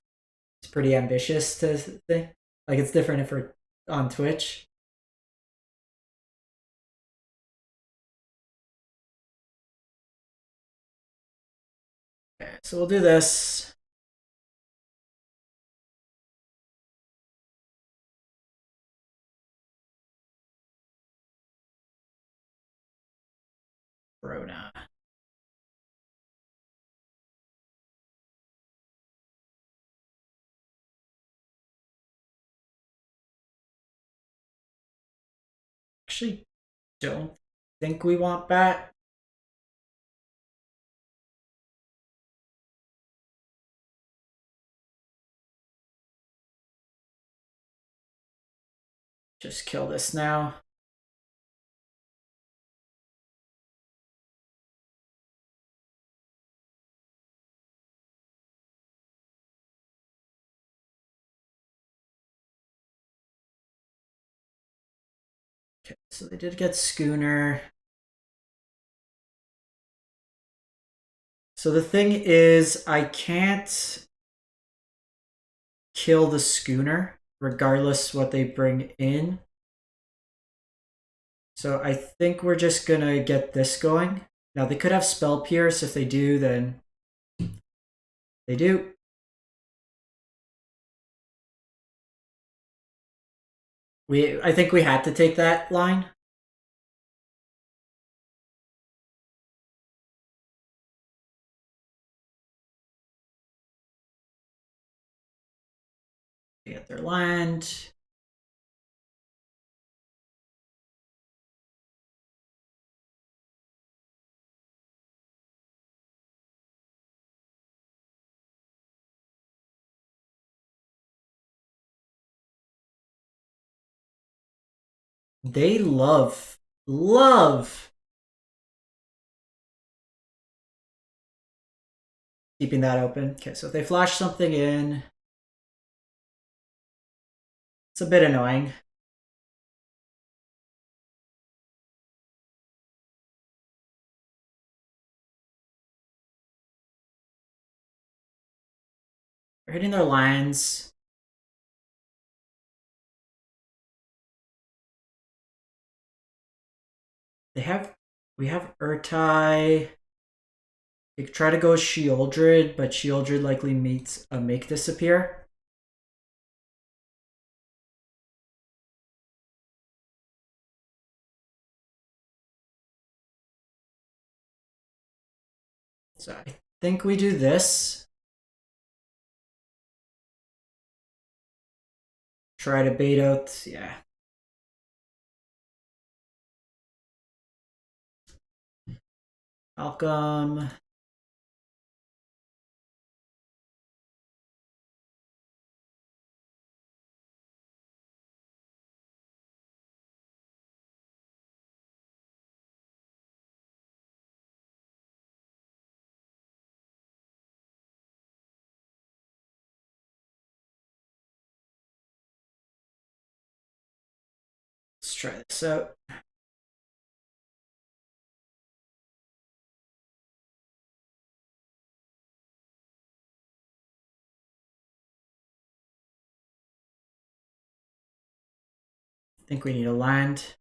it's pretty ambitious to think. Like, it's different if we're on Twitch. Okay, so we'll do this. Rona. Actually, don't think we want bat. Just kill this now. Okay, so they did get Schooner. So the thing is, I can't kill the Schooner regardless what they bring in. So I think we're just gonna get this going. Now they could have Spell Pierce. If they do, then they do. I think we had to take that line. They get their land. They love keeping that open. Okay, so if they flash something in, it's a bit annoying. They're hitting their lands. We have Urtai. They try to go Sheoldred, but Sheoldred likely meets a Make Disappear. So I think we do this. Try to bait out, yeah. Malcolm. Let's try this out. I think we need a land.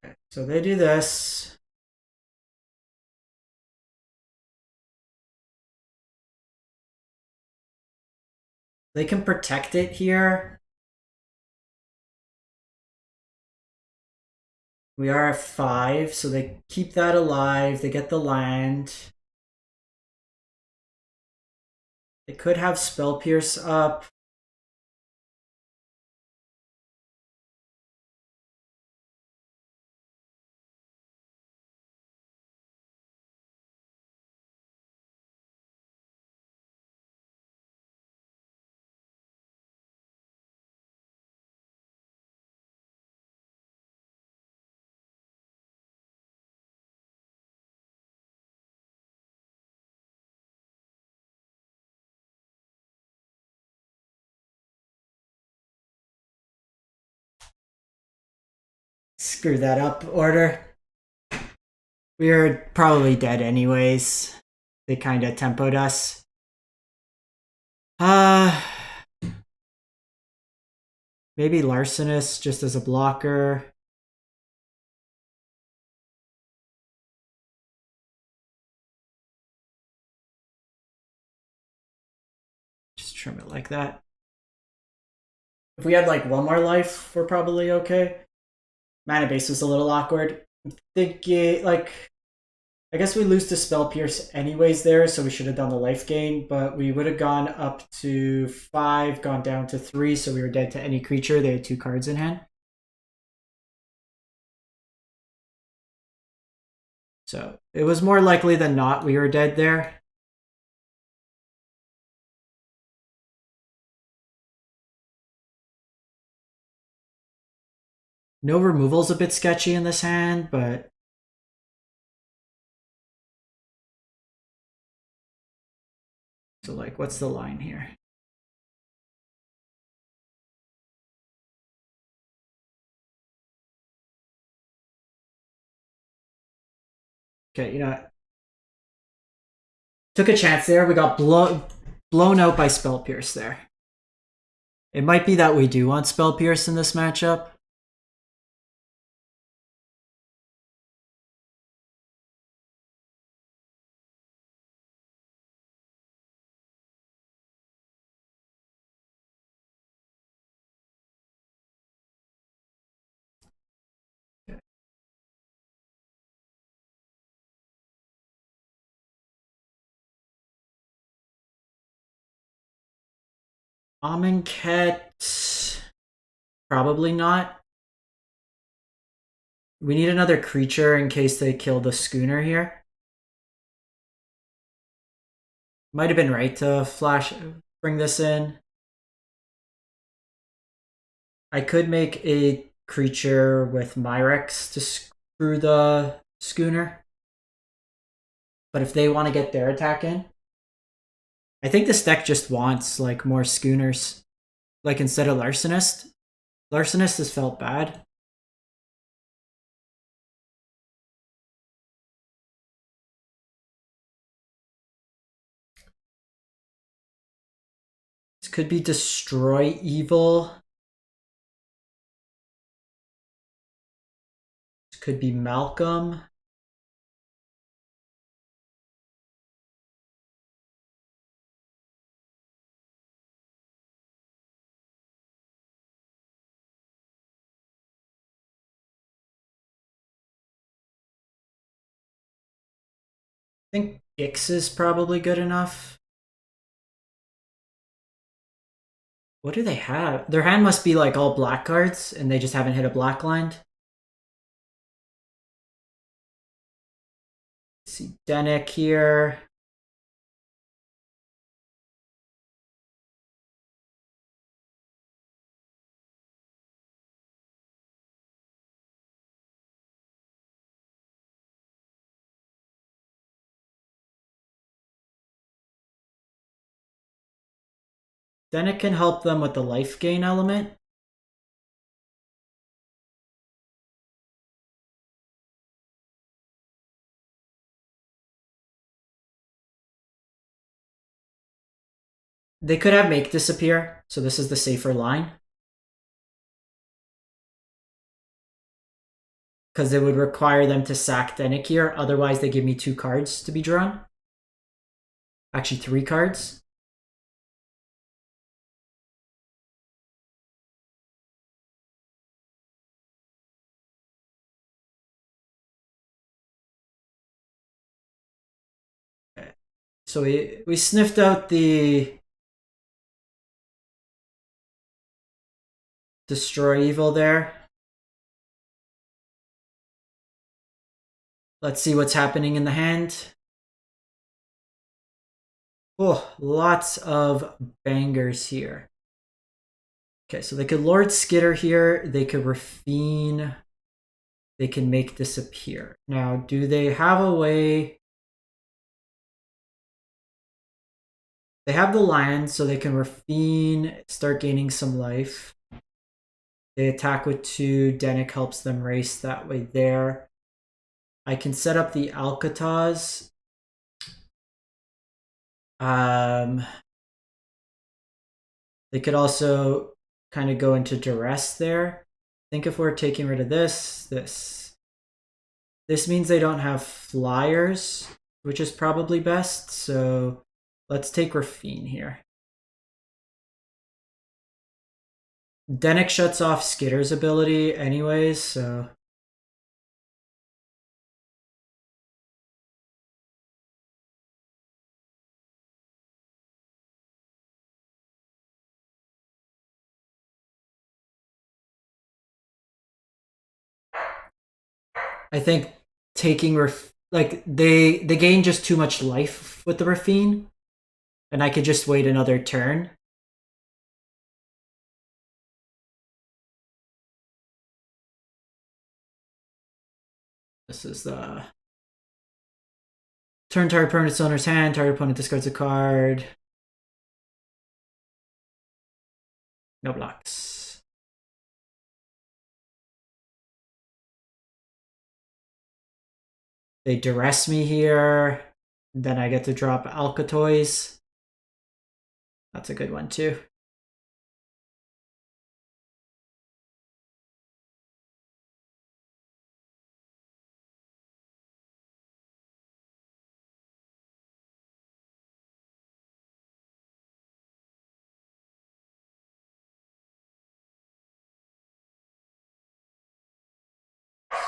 Okay, so they do this. They can protect it here. We are at 5, so they keep that alive. They get the land. They could have Spell Pierce up. Screw that up, order. We're probably dead anyways. They kind of tempoed us. Maybe Larcenous just as a blocker. Just trim it like that. If we had like one more life, we're probably okay. Mana base was a little awkward. I'm thinking, like, I guess we lose to Spell Pierce anyways there, so we should have done the life gain, but we would have gone up to 5, gone down to 3, so we were dead to any creature. They had 2 cards in hand. So it was more likely than not we were dead there. No removal's a bit sketchy in this hand, but so like what's the line here? Okay, you know, took a chance there. We got blown out by Spell Pierce there. It might be that we do want Spell Pierce in this matchup. Amonkhet, probably not. We need another creature in case they kill the schooner here. Might have been right to bring this in. I could make a creature with Myrex to screw the schooner. But if they want to get their attack in, I think this deck just wants like more schooners. Like instead of Larcenist. Larcenist has felt bad. This could be Destroy Evil. This could be Malcolm. I think Ix is probably good enough. What do they have? Their hand must be like all black cards, and they just haven't hit a black line. See Denick here. Denick can help them with the life gain element. They could have Make disappear, so this is the safer line. Because it would require them to sack Denick here, otherwise they give me 2 cards to be drawn. Actually 3 cards. So we sniffed out the destroy evil there. Let's see what's happening in the hand. Oh, lots of bangers here. Okay, so they could Lord Skitter here. They could Raffine. They can make disappear. Now, do they have a way? They have the land, so they can Raffine, start gaining some life. They attack with 2. Denick helps them race that way there. I can set up the Alcatraz. They could also kind of go into duress there. I think if we're taking rid of this means they don't have flyers, which is probably best. So let's take Raffine here. Denick shuts off Skitter's ability anyways, so I think taking they gain just too much life with the Raffine, and I could just wait another turn. This is the turn target opponent's owner's hand. Target opponent discards a card. No blocks. They duress me here. Then I get to drop Alcatoys. That's a good one too.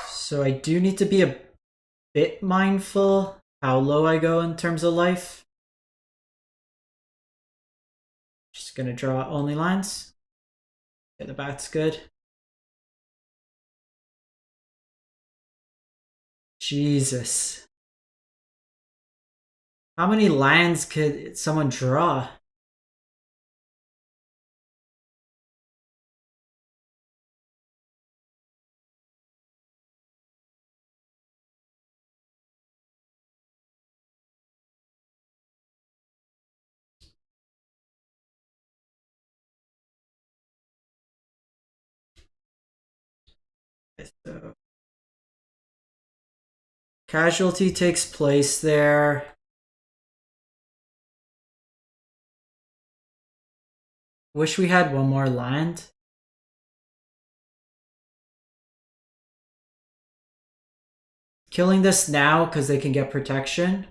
So I do need to be a bit mindful how low I go in terms of life. Just gonna draw only lines. Yeah, the bat's good. Jesus. How many lands could someone draw? So casualty takes place there. Wish we had one more land. Killing this now because they can get protection.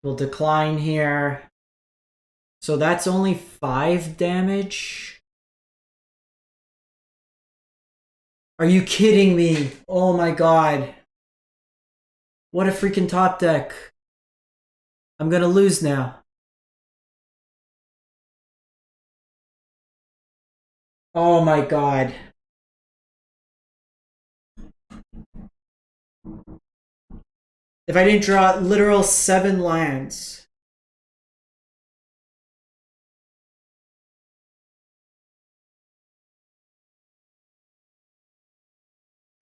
We'll decline here. So that's only 5 damage. Are you kidding me? Oh my god. What a freaking top deck. I'm gonna lose now. Oh my god. If I didn't draw literal 7 lands.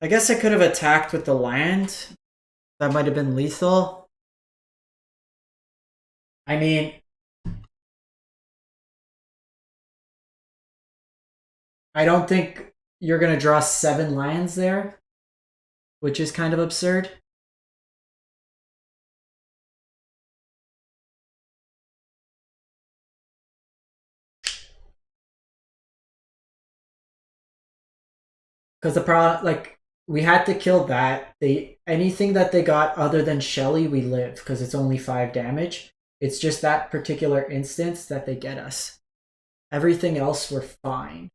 I guess I could have attacked with the land. That might have been lethal. I mean, I don't think you're going to draw 7 lands there, which is kind of absurd. Because the problem, like, we had to kill that. Anything that they got other than Shelly, we live because it's only 5 damage. It's just that particular instance that they get us. Everything else, we're fine.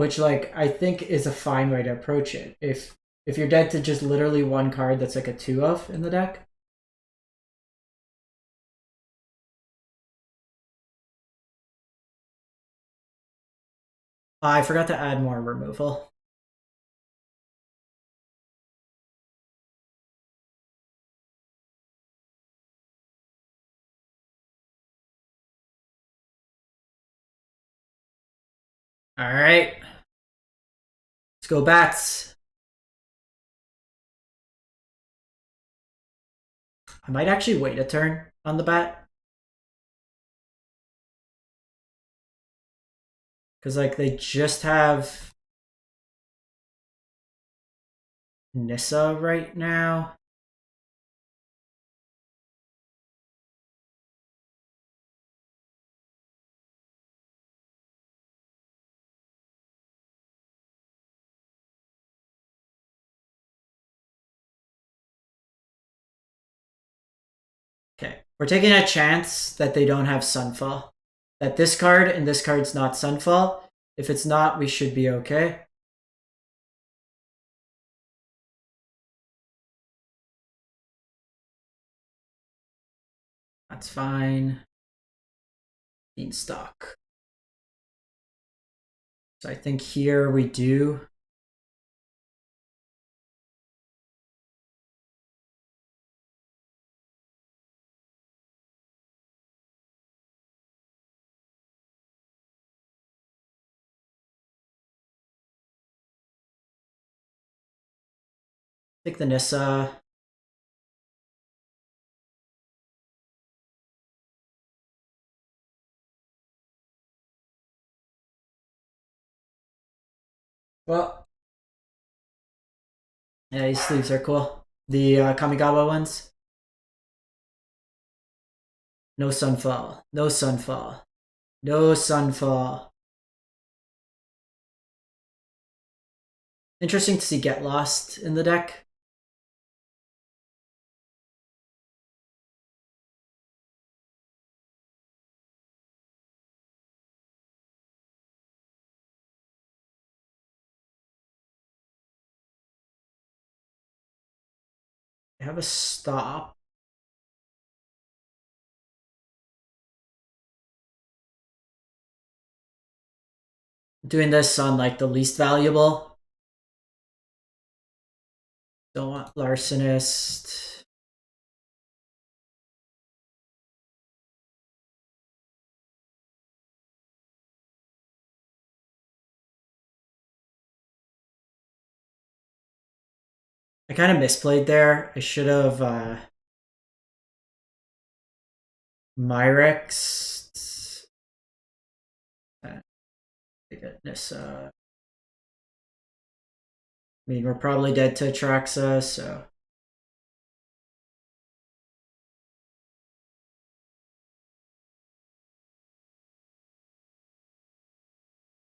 which like I think is a fine way to approach it. If you're dead to just literally one card that's like a 2-of in the deck. I forgot to add more removal. All right. Let's go bats. I might actually wait a turn on the bat. Because like they just have Nissa right now. Okay, we're taking a chance that they don't have Sunfall. That this card and this card's not Sunfall. If it's not, we should be okay. That's fine. Beanstalk. So I think here we do. Take the Nissa. Well, yeah, these sleeves are cool. The Kamigawa ones. No Sunfall. No Sunfall. No Sunfall. Interesting to see Get Lost in the deck. I have a stop. Doing this on like the least valuable. Don't want Larcenist. I kind of misplayed there. I should have Myrex. Goodness. I mean, we're probably dead to Atraxa, so.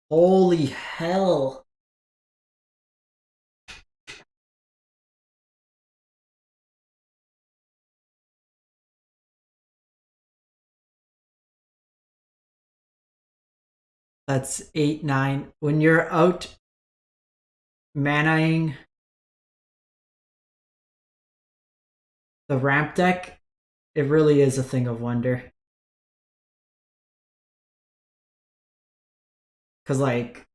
Holy hell. That's 8, 9. When you're out manaing the ramp deck, it really is a thing of wonder. Because, like,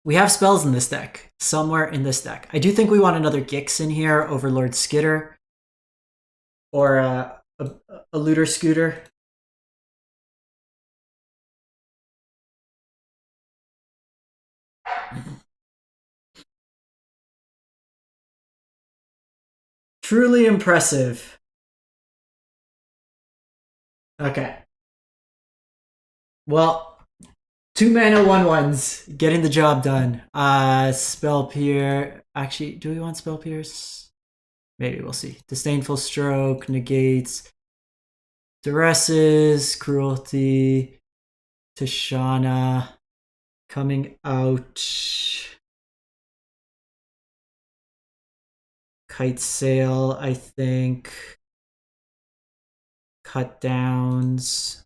we have spells in this deck. Somewhere in this deck. I do think we want another Gix in here, Overlord Skitter. Or a Looter Scooter. Truly impressive. Okay. Well, 2 mana 1/1s getting the job done. Spell Pier. Actually, do we want Spell Pierce? Maybe we'll see. Disdainful Stroke negates Duresses, Cruelty, Tishana coming out. Kite Sail, I think. Cut downs.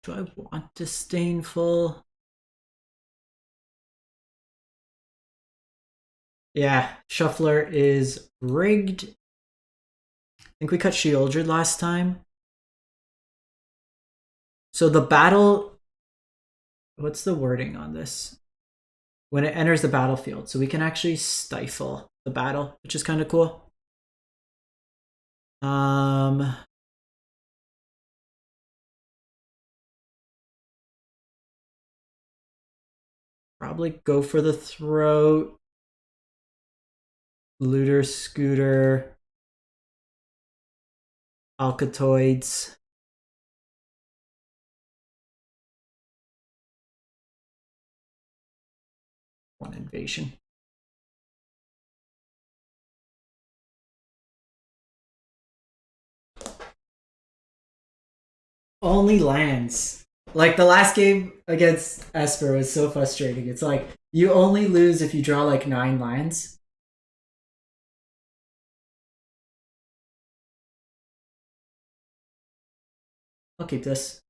Do I want Disdainful? Yeah, Shuffler is rigged. I think we cut Sheoldred last time. So the battle... What's the wording on this? When it enters the battlefield. So we can actually stifle the battle, which is kind of cool. Probably go for the throat. Looter, Scooter. Alcatoids. One invasion. Only lands. Like the last game against Esper was so frustrating. It's like you only lose if you draw like 9 lands. I'll keep this.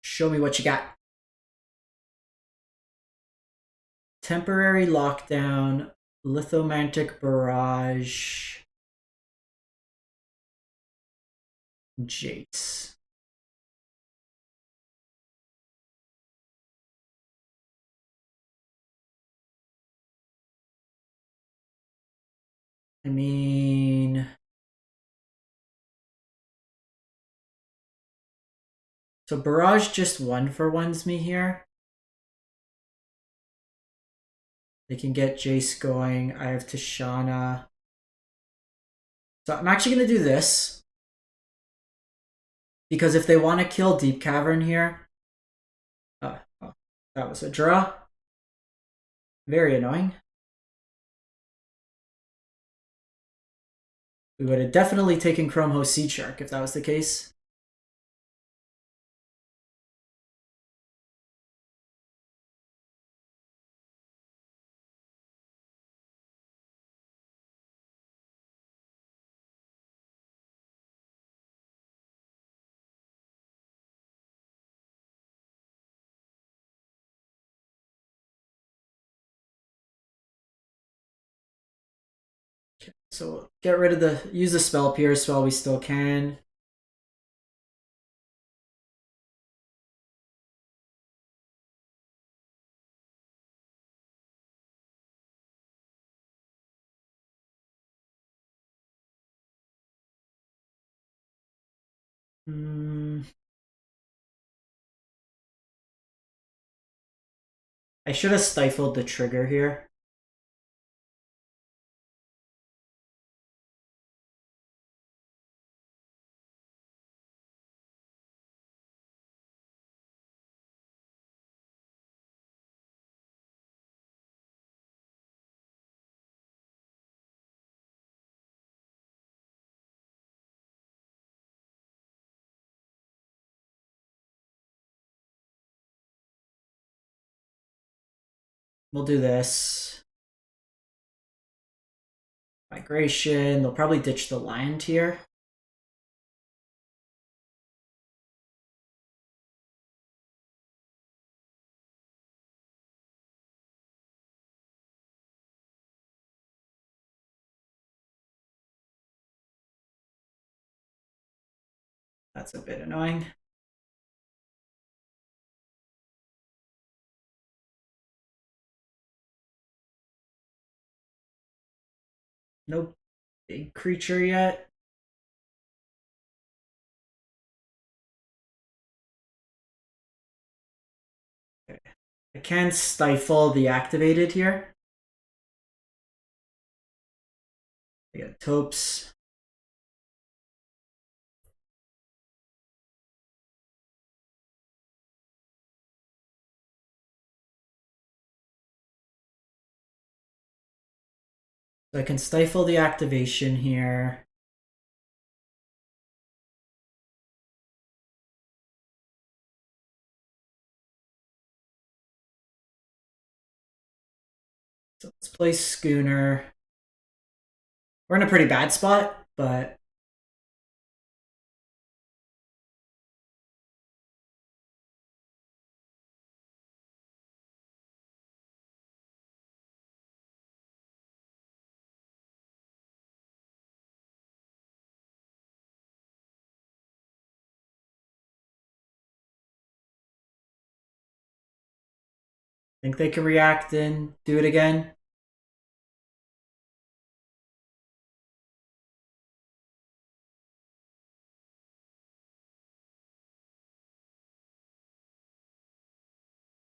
Show me what you got. Temporary lockdown, lithomantic barrage, Jace. I mean, so barrage just 1-for-1s me here. They can get Jace going. I have Tishana. So I'm actually going to do this. Because if they want to kill Deep Cavern here... Oh, that was a draw. Very annoying. We would have definitely taken Chrome Host Seed Shark if that was the case. So get rid of the... Use the Spell Pierce while we still can. I should have stifled the trigger here. We'll do this. Migration. They'll probably ditch the land here. That's a bit annoying. No big creature yet. Okay. I can stifle the activated here. I got Taupes. So I can stifle the activation here. So let's play Schooner. We're in a pretty bad spot, but I think they can react and do it again.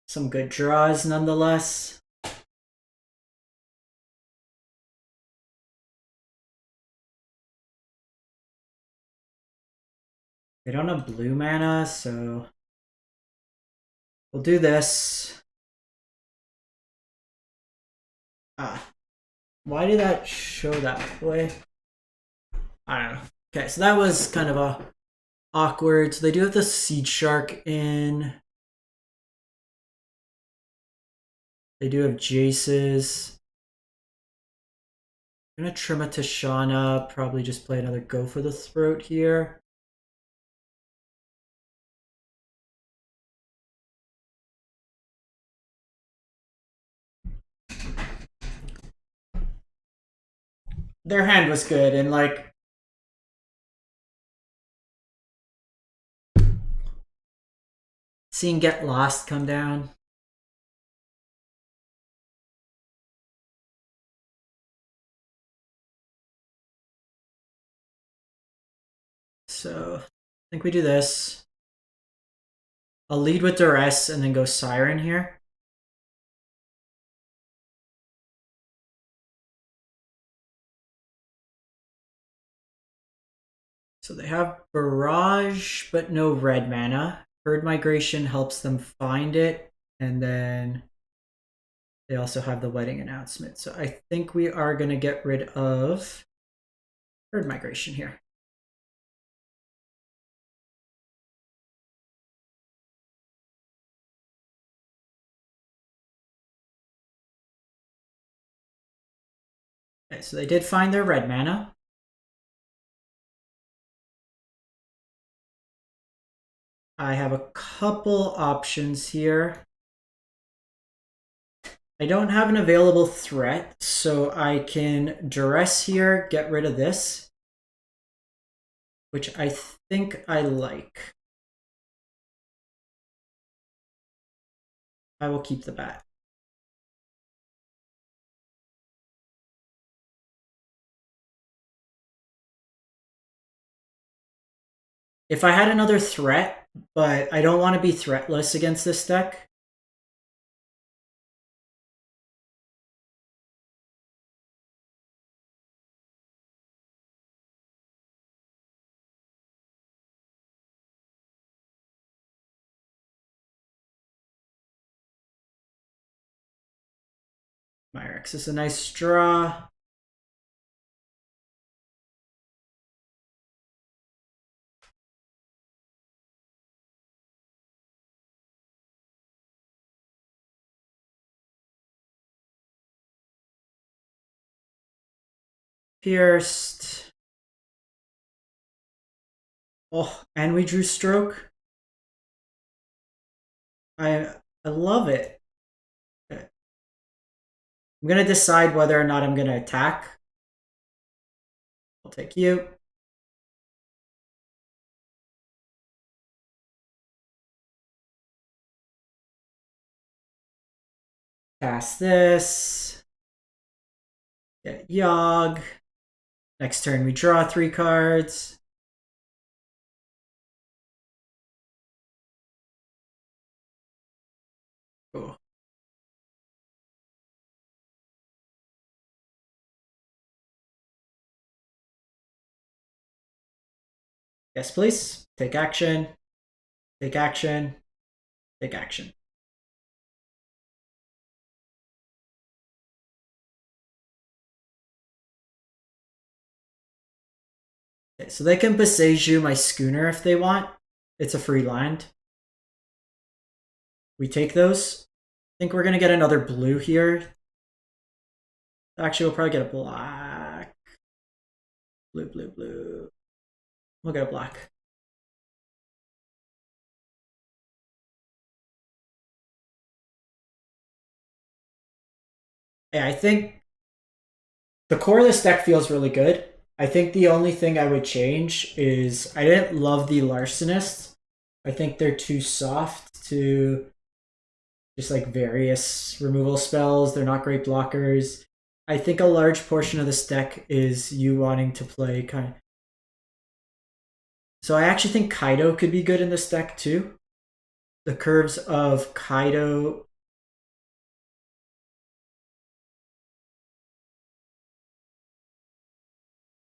Some good draws nonetheless. They don't have blue mana, so we'll do this. Why did that show that way? I don't know. Okay, so that was kind of a awkward. So they do have the Seed Shark in. They do have Jaces. I'm gonna trim a Tashana, probably just play another Go for the Throat here. Their hand was good, and like seeing Get Lost come down. So I think we do this. I'll lead with Duress and then go Siren here. So they have Barrage, but no red mana. Herd Migration helps them find it, and then they also have the Wedding Announcement. So I think we are going to get rid of Herd Migration here. Okay, so they did find their red mana. I have a couple options here. I don't have an available threat, so I can Duress here, get rid of this, which I think I like. I will keep the bat. If I had another threat, but I don't want to be threatless against this deck. Myrex is a nice draw. Pierced. Oh, and we drew Stroke. I love it. Okay. I'm going to decide whether or not I'm going to attack. I'll take you. Pass this. Get Yogg. Next turn we draw 3 cards. Cool. Yes, please. Take action. Take action. Take action. Okay, so they can Beseiju my Schooner if they want. It's a free land. We take those. I think we're going to get another blue here. Actually, we'll probably get a black. Blue, blue, blue. We'll get a black. Yeah, I think the core of this deck feels really good. I think the only thing I would change is I didn't love the Larcenists. I think they're too soft to just like various removal spells. They're not great blockers. I think a large portion of this deck is you wanting to play kind of. So I actually think Kaido could be good in this deck too. The curves of Kaido.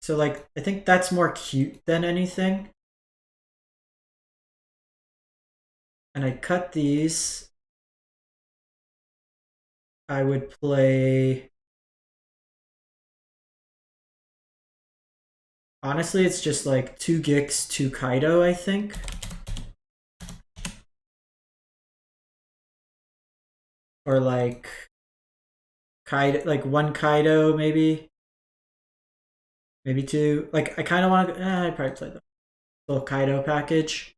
So like I think that's more cute than anything. And I cut these. I would play. Honestly, it's just like 2 Gix, 2 Kaido, I think. Or like Kaido, like 1 Kaido maybe. Maybe 2. Like I kind of want to. I'd probably play the little Kaido package.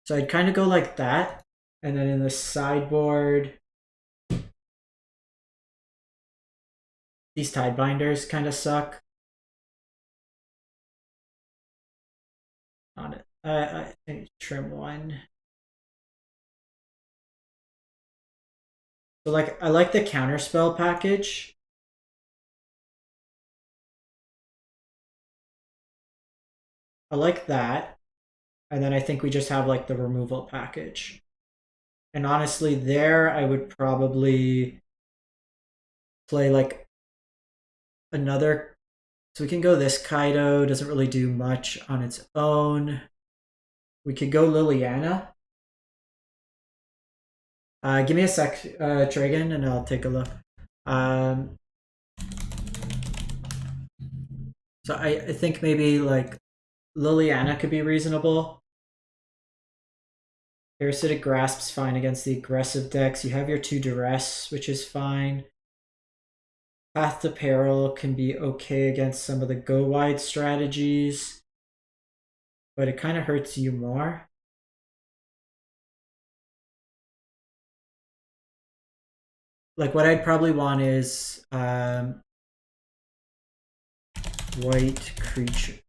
So I'd kind of go like that, and then in the sideboard, these tide binders kind of suck. On it, I need to trim one. So like I like the counterspell package. I like that. And then I think we just have like the removal package. And honestly, there I would probably play like another. So we can go this Kaido, doesn't really do much on its own. We could go Liliana. Give me a sec, Tragan, and I'll take a look. So I think maybe like Liliana could be reasonable. Parasitic Grasp's fine against the aggressive decks. You have your 2 Duress, which is fine. Path to Peril can be okay against some of the go wide strategies, but it kind of hurts you more. Like what I'd probably want is white creature.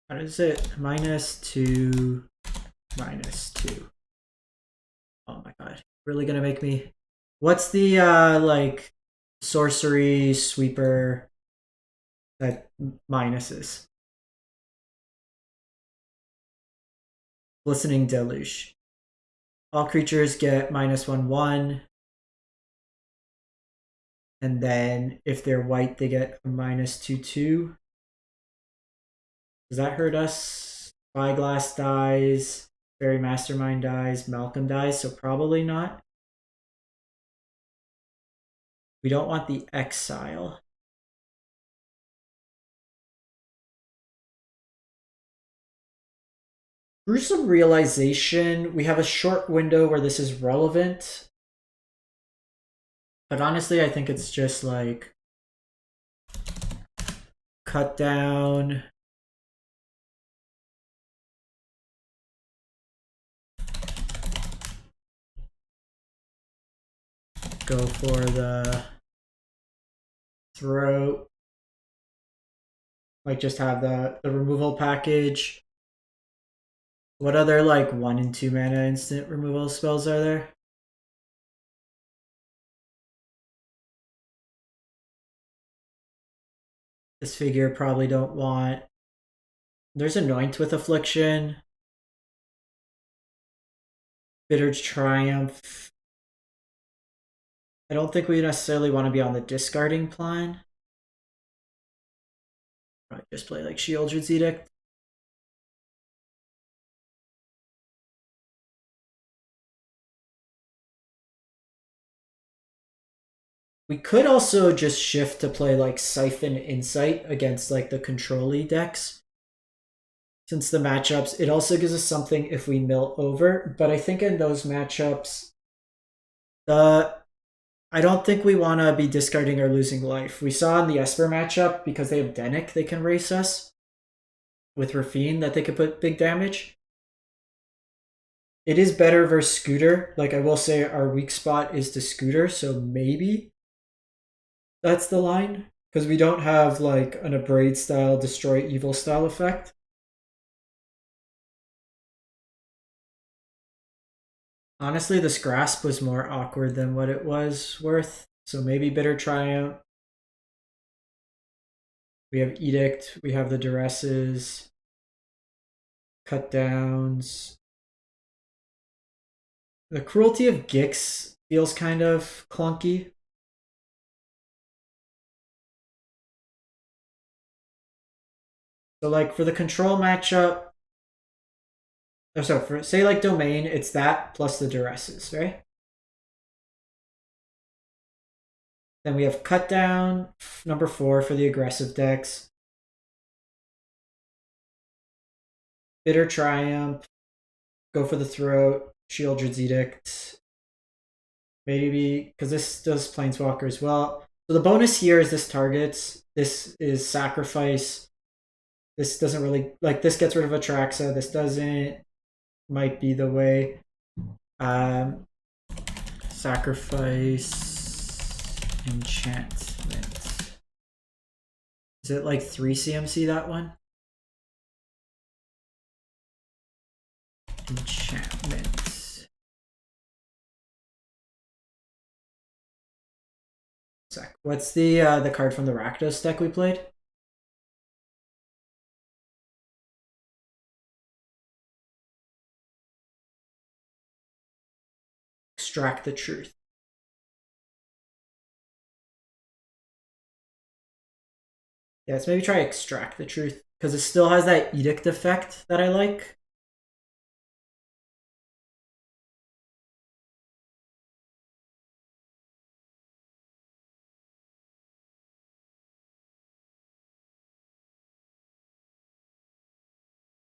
How is it? -2, -2. Oh my god. Really gonna make me. What's the like sorcery sweeper that minuses? Glistening Deluge. All creatures get -1/1. And then if they're white, they get a -2/2. Does that hurt us? Spyglass dies. Fairy Mastermind dies. Malcolm dies, so probably not. We don't want the exile. Gruesome Realization. We have a short window where this is relevant. But honestly, I think it's just like cut down. Go for the throat. Like just have the removal package. What other like 1 and 2 mana instant removal spells are there? This figure probably don't want. There's Anoint with Affliction. Bitter Triumph. I don't think we necessarily want to be on the discarding plan. Probably just play like Shieldred's Edict. We could also just shift to play like Siphon Insight against like the control-y decks. Since the matchups, it also gives us something if we mill over, but I think in those matchups, I don't think we want to be discarding or losing life. We saw in the Esper matchup, because they have Denick, they can race us with Rafine that they could put big damage. It is better versus Scooter. Like, I will say our weak spot is to Scooter, so maybe that's the line. Because we don't have like an Abrade style, Destroy Evil style effect. Honestly, this Grasp was more awkward than what it was worth. So maybe Bitter Triumph. We have Edict. We have the Duresses. Cut downs. The Cruelty of Gix feels kind of clunky. So like for the control matchup, or so for say like Domain, it's that plus the Duresses, right? Then we have Cut Down, number 4 for the aggressive decks. Bitter Triumph, go for the throat, Shieldred's Edict. Maybe, because this does Planeswalker as well. So the bonus here is this targets. This is Sacrifice. This doesn't really, like this gets rid of Atraxa. This doesn't. Might be the way. Sacrifice enchantment. Is it like 3 CMC that one? Enchantment. Sec. What's the card from the Rakdos deck we played? Extract the Truth. Yeah, let's maybe try Extract the Truth, because it still has that Edict effect that I like.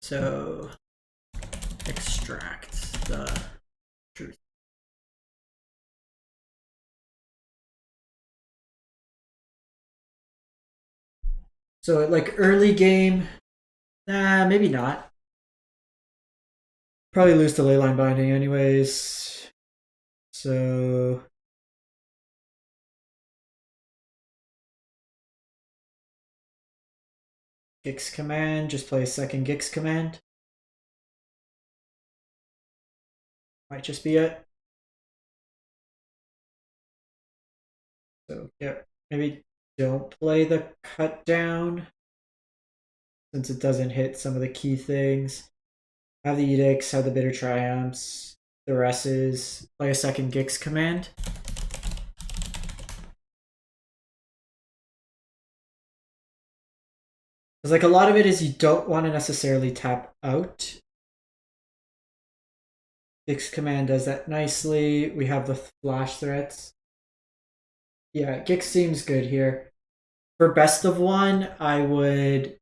So, extract the truth. So, like early game, maybe not. Probably lose to Leyline Binding anyways. So, Gix command, just play a second Gix command. Might just be it. So, yeah, maybe don't play the cut down since it doesn't hit some of the key things. Have the Edicts, have the Bitter Triumphs, the rest is play a second Gix command. Because like a lot of it is you don't want to necessarily tap out. Gix command does that nicely. We have the flash threats. Yeah, Gix seems good here. For best of one, I would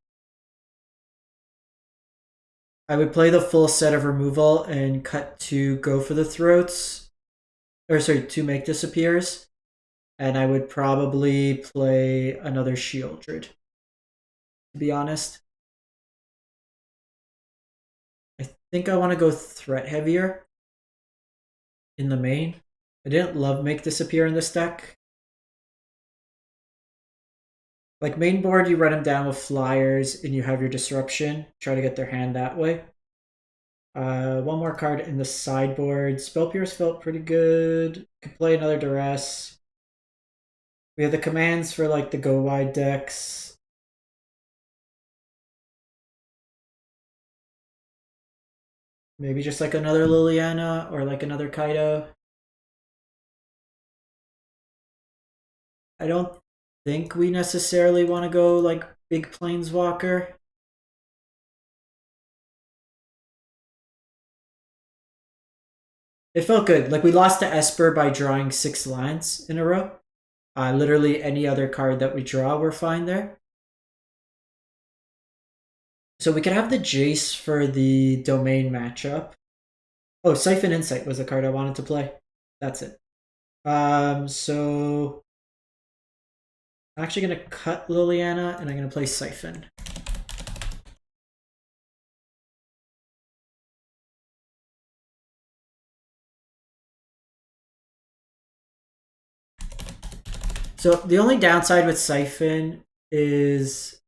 play the full set of removal and cut to go for the throats. Or sorry, to make disappears. And I would probably play another Shieldred, to be honest. I think I want to go threat heavier in the main. I didn't love make disappear in this deck. Like main board, you run them down with flyers and you have your disruption. Try to get their hand that way. One more card in the sideboard. Spell Pierce felt pretty good. Could play another Duress. We have the commands for like the go wide decks. Maybe just like another Liliana or like another Kaido. I don't think we necessarily want to go like big Planeswalker. It felt good. Like we lost to Esper by drawing 6 lands in a row. Literally any other card that we draw, we're fine there. So we can have the Jace for the Domain matchup. Oh, Siphon Insight was a card I wanted to play. That's it. So I'm actually going to cut Liliana, and I'm going to play Siphon. So the only downside with Siphon is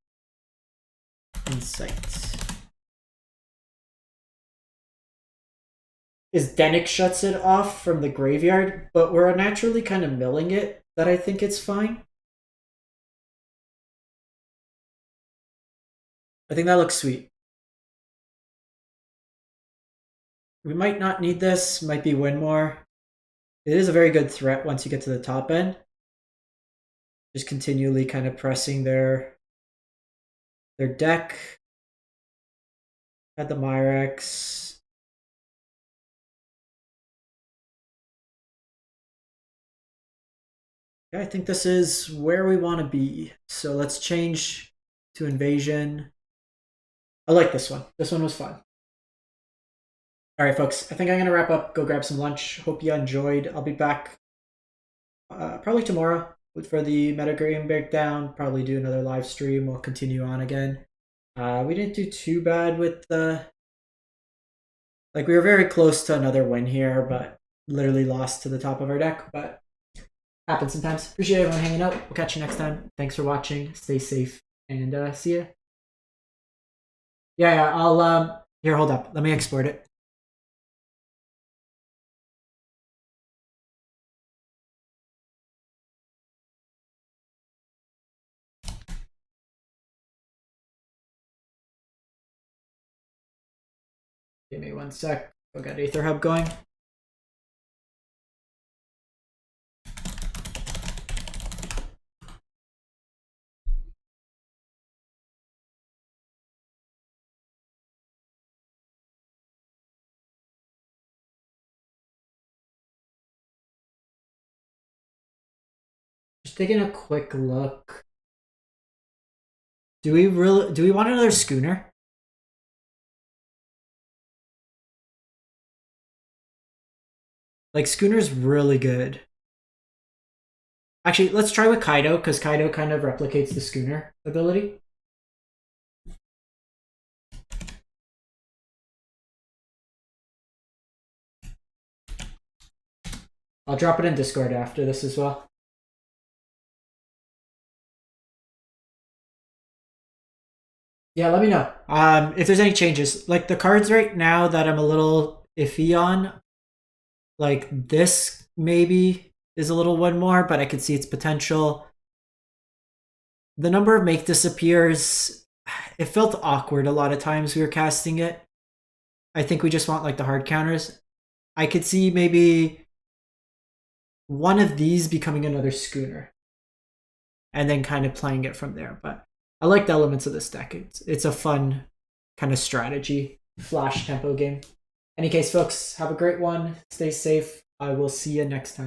Insight. Is Dennick shuts it off from the graveyard, but we're naturally kind of milling it that I think it's fine. I think that looks sweet. We might not need this, might be win more. It is a very good threat once you get to the top end. Just continually kind of pressing their deck. Had the Myrex. Yeah, I think this is where we want to be. So let's change to Invasion. I like this one. This one was fun. All right, folks. I think I'm going to wrap up. Go grab some lunch. Hope you enjoyed. I'll be back probably tomorrow for the Metagame breakdown. Probably do another live stream. We'll continue on again. We didn't do too bad with the... Like, we were very close to another win here, but literally lost to the top of our deck. But happens sometimes. Appreciate everyone hanging out. We'll catch you next time. Thanks for watching. Stay safe, and see ya. Yeah, I'll... Here, hold up. Let me export it. Give me 1 sec. We'll get Aether Hub going. Just taking a quick look. Do we want another Schooner? Like, Schooner's really good. Actually, let's try with Kaido, because Kaido kind of replicates the Schooner ability. I'll drop it in Discord after this as well. Yeah, let me know if there's any changes. Like, the cards right now that I'm a little iffy on, like this maybe is a little one more, but I could see its potential. The number of Make Disappears, it felt awkward a lot of times we were casting it. I think we just want like the hard counters. I could see maybe one of these becoming another Schooner, and then kind of playing it from there. But I like the elements of this deck. It's a fun kind of strategy, flash tempo game. Any case, folks, have a great one. Stay safe. I will see you next time.